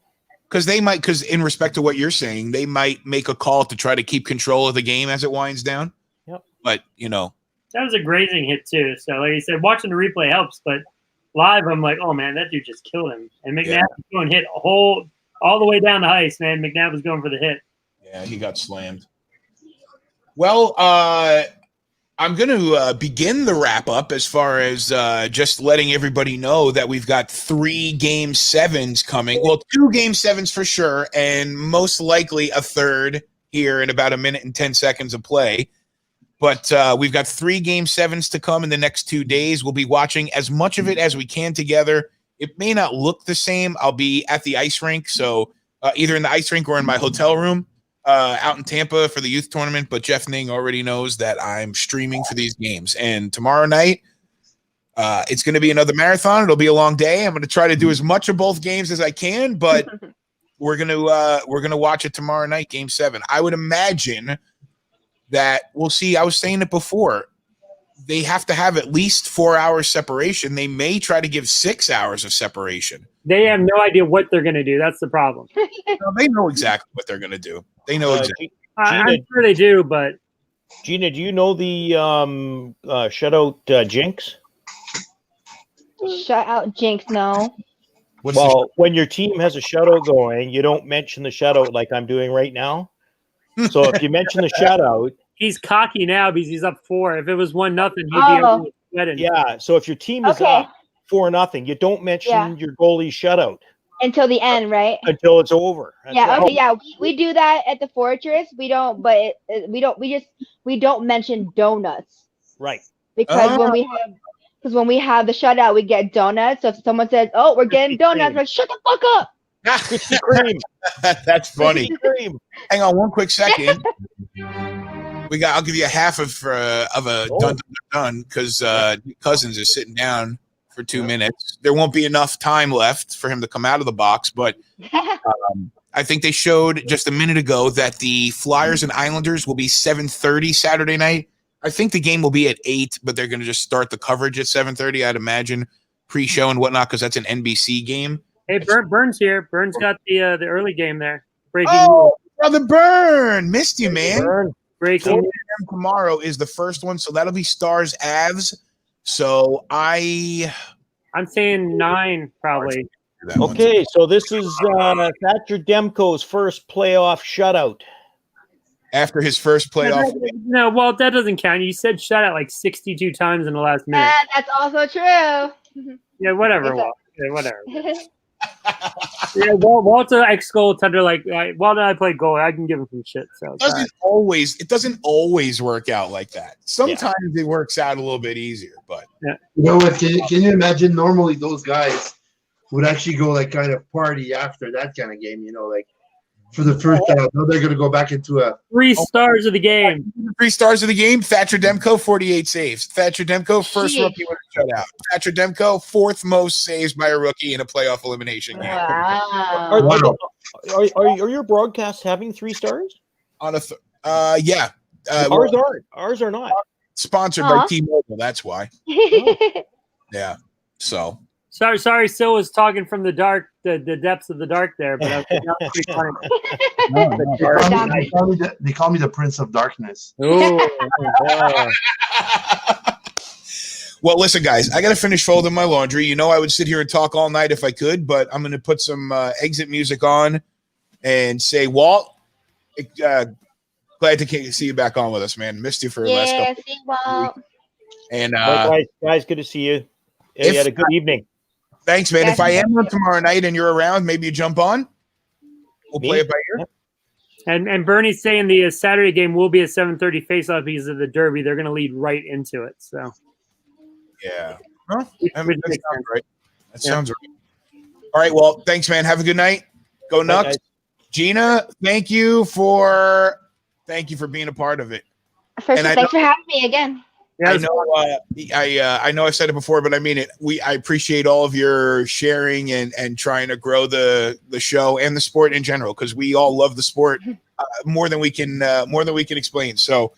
Because in respect to what you're saying, they might make a call to try to keep control of the game as it winds down. Yep. But, you know. That was a grazing hit too. So like you said, watching the replay helps, but live I'm like, oh man, that dude just killed him. And McNabb was going hit all the way down the ice, man. McNabb was going for the hit. Yeah, he got slammed. Well, I'm going to begin the wrap up as far as just letting everybody know that we've got 3 Game 7s coming. Well, 2 Game 7s for sure, and most likely a third here in about 1 minute and 10 seconds of play. But we've got 3 Game 7s to come in the next 2 days. We'll be watching as much of it as we can together. It may not look the same. I'll be at the ice rink, so either in the ice rink or in my hotel room out in Tampa for the youth tournament. But Jeff Ning already knows that I'm streaming for these games. And tomorrow night, it's going to be another marathon. It'll be a long day. I'm going to try to do as much of both games as I can, but we're going to watch it tomorrow night, Game 7. I would imagine that we'll see. I was saying it before. They have to have at least 4 hours separation. They may try to give 6 hours of separation. They have no idea what they're going to do. That's the problem. No, they know exactly what they're going to do. They know exactly. I'm sure they do, but Gina, do you know the shutout jinx? Shutout jinx, no. When your team has a shutout going, you don't mention the shutout like I'm doing right now. So if you mention the shutout, he's cocky now because he's up 4. If it was 1-0, he'd be sweating. Yeah. So if your team is up 4-0, you don't mention your goalie shutout until the end, right? Until it's over. We do that at the Fortress. We don't, but we don't mention donuts. Right. Because when we have the shutout, we get donuts. So if someone says, "Oh, we're getting donuts," we're like, "Shut the fuck up." Krispy Kreme. That's funny. Hang on one quick second. I'll give you a half of a done because Cousins is sitting down for 2 minutes. There won't be enough time left for him to come out of the box, but I think they showed just a minute ago that the Flyers and Islanders will be 7:30 Saturday night. I think the game will be at 8, but they're going to just start the coverage at 7:30, I'd imagine, pre-show and whatnot, because that's an NBC game. Hey, Burns here. Burns got the early game there. Breaking Brother Burn. Missed you, man. Breaking 4 p.m. tomorrow is the first one, so that'll be Stars Avs. So I'm saying 9 probably. Okay, so this is Thatcher Demko's first playoff shutout. After his first playoff. No, well, that doesn't count. You said shutout like 62 times in the last minute. That's also true. Yeah, whatever. Yeah, whatever. Yeah, Walter ex-goaltender, while I play goal, I can give him some shit. So it doesn't always work out like that. Sometimes it works out a little bit easier, but you know what? Can you imagine? Normally, those guys would actually go kind of party after that kind of game. You know, for the first time, now they're going to go back into a 3 stars of the game. 3 stars of the game. Thatcher Demko, 48 saves. Thatcher Demko, first rookie with a shutout. Thatcher Demko, 4th most saves by a rookie in a playoff elimination game. Wow. Are your broadcasts having 3 stars? Yeah. Ours are not. Sponsored by T-Mobile. That's why. Yeah. So. Sorry, Sil was talking from the dark, the depths of the dark there, but that was pretty funny. They call me the Prince of Darkness. Well, listen, guys, I got to finish folding my laundry. You know I would sit here and talk all night if I could, but I'm going to put some exit music on and say, Walt, glad to see you back on with us, man. Missed you for the last couple see Walt. And guys, good to see you. You had a good evening. Thanks, man. If I am on tomorrow night and you're around, maybe you jump on. We'll play it by ear. And Bernie's saying the Saturday game will be a 7:30 faceoff because of the Derby. They're going to lead right into it. So, yeah, well, that sounds right. That sounds right. All right. Well, thanks, man. Have a good night. Go Nucks. Gina, thank you for being a part of it. Thanks for having me again. Yeah, I know. I know I said it before, but I mean it. I appreciate all of your sharing and trying to grow the show and the sport in general, because we all love the sport more than we can explain. So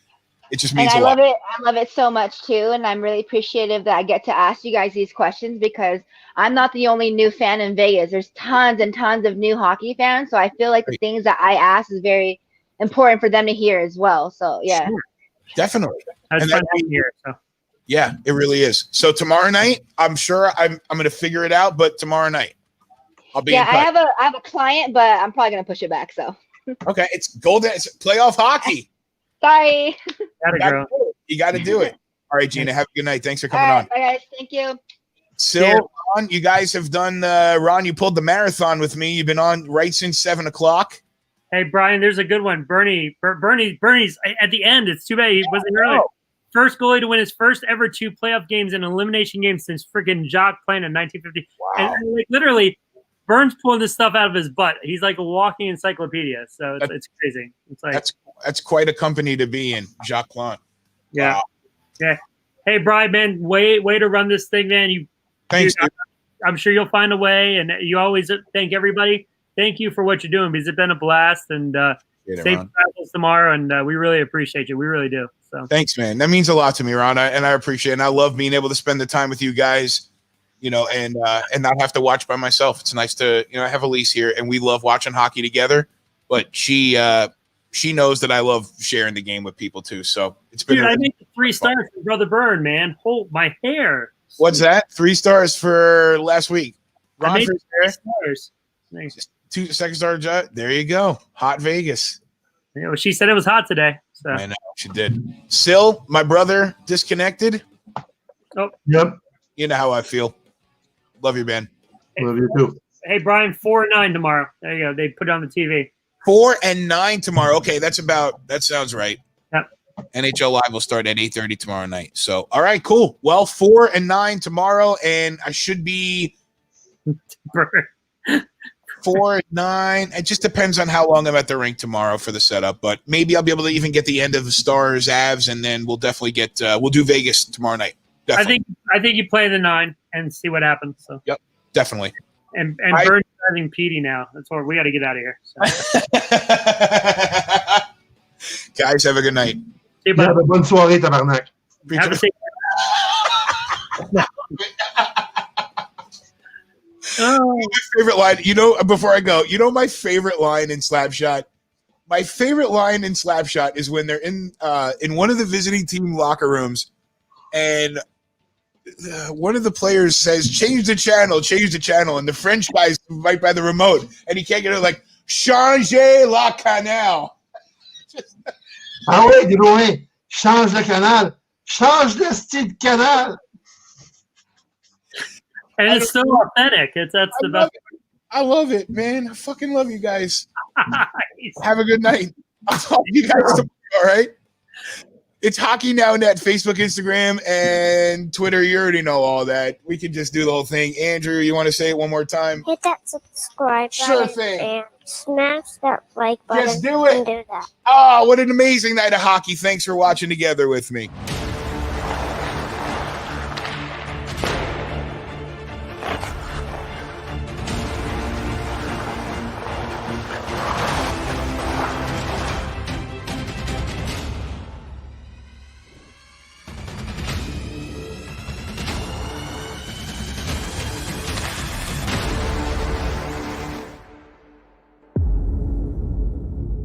it just means And a lot. I love it so much too. And I'm really appreciative that I get to ask you guys these questions, because I'm not the only new fan in Vegas. There's tons and tons of new hockey fans. So I feel like the things that I ask is very important for them to hear as well. So yeah. Sure. Definitely. That's fun to hear. So. Yeah, it really is. So tomorrow night, I'm sure I'm going to figure it out, but tomorrow night I'll be in touch. I have a client, but I'm probably going to push it back. So. Okay. It's golden. It's playoff hockey. Sorry. You got to do it. All right, Gina, have a good night. Thanks for coming on. Bye, guys. Thank you. Sil, Ron, you guys have done Ron, you pulled the marathon with me. You've been on right since 7:00. Hey, Brian, there's a good one. Bernie's at the end. It's too bad he wasn't early. First goalie to win his first ever 2 playoff games and elimination games since freaking Jacques playing in 1950. Wow. And like, literally, Burns pulling this stuff out of his butt. He's like a walking encyclopedia. So it's crazy. It's like that's quite a company to be in, Jacques Plante. Yeah. Wow. Yeah. Hey, Brian, man, way to run this thing, man. Thanks. I'm sure you'll find a way, and you always thank everybody. Thank you for what you're doing, because it's been a blast, and safe travels tomorrow, and we really appreciate you. We really do. So thanks, man. That means a lot to me, Ron, and I appreciate it. And I love being able to spend the time with you guys, and not have to watch by myself. It's nice to, I have Elise here, and we love watching hockey together, but she knows that I love sharing the game with people too. So it's been. Dude, I made 3 stars for Brother Byrne, man. Hold my hair. What's that? 3 stars for last week. Ron, I made 3 stars. Nice. 2 second star. There you go. Hot Vegas. Yeah, well, she said it was hot today. So. I know she did. Sil, my brother, disconnected. Oh. Yep. You know how I feel. Love you, man. Love you too. Hey, Brian, 4 and 9 tomorrow. There you go. They put it on the TV. 4 and 9 tomorrow. Okay, that sounds right. Yep. NHL Live will start at 8:30 tomorrow night. So, all right, cool. Well, 4 and 9 tomorrow, and I should be 4 and 9. It just depends on how long I'm at the rink tomorrow for the setup, but maybe I'll be able to even get the end of the Stars Avs, and then we'll definitely get we'll do Vegas tomorrow night. Definitely. I think you play the 9 and see what happens. So. Yep, definitely. And Burns driving Petey now. That's what we got to get out of here. So. Guys, have a good night. See you, bye. Bonne soirée, tabarnak. Have a safe. My favorite line, before I go, my favorite line in Slapshot? My favorite line in Slapshot is when they're in one of the visiting team locker rooms, and one of the players says, change the channel, and the French guy's right by the remote, and he can't get it, like, changer la canal. Ah ouais, dis-moi, change le canal. Change le style canal. And it's so authentic. That's the best. I love it, man. I fucking love you guys. Have a good night. I'll talk to you guys tomorrow, all right? It's Hockey Now Net, Facebook, Instagram, and Twitter. You already know all that. We can just do the whole thing. Andrew, you want to say it one more time? Hit that subscribe Sure button thing. and smash that like button. Just do it. And do that. Oh, what an amazing night of hockey. Thanks for watching together with me.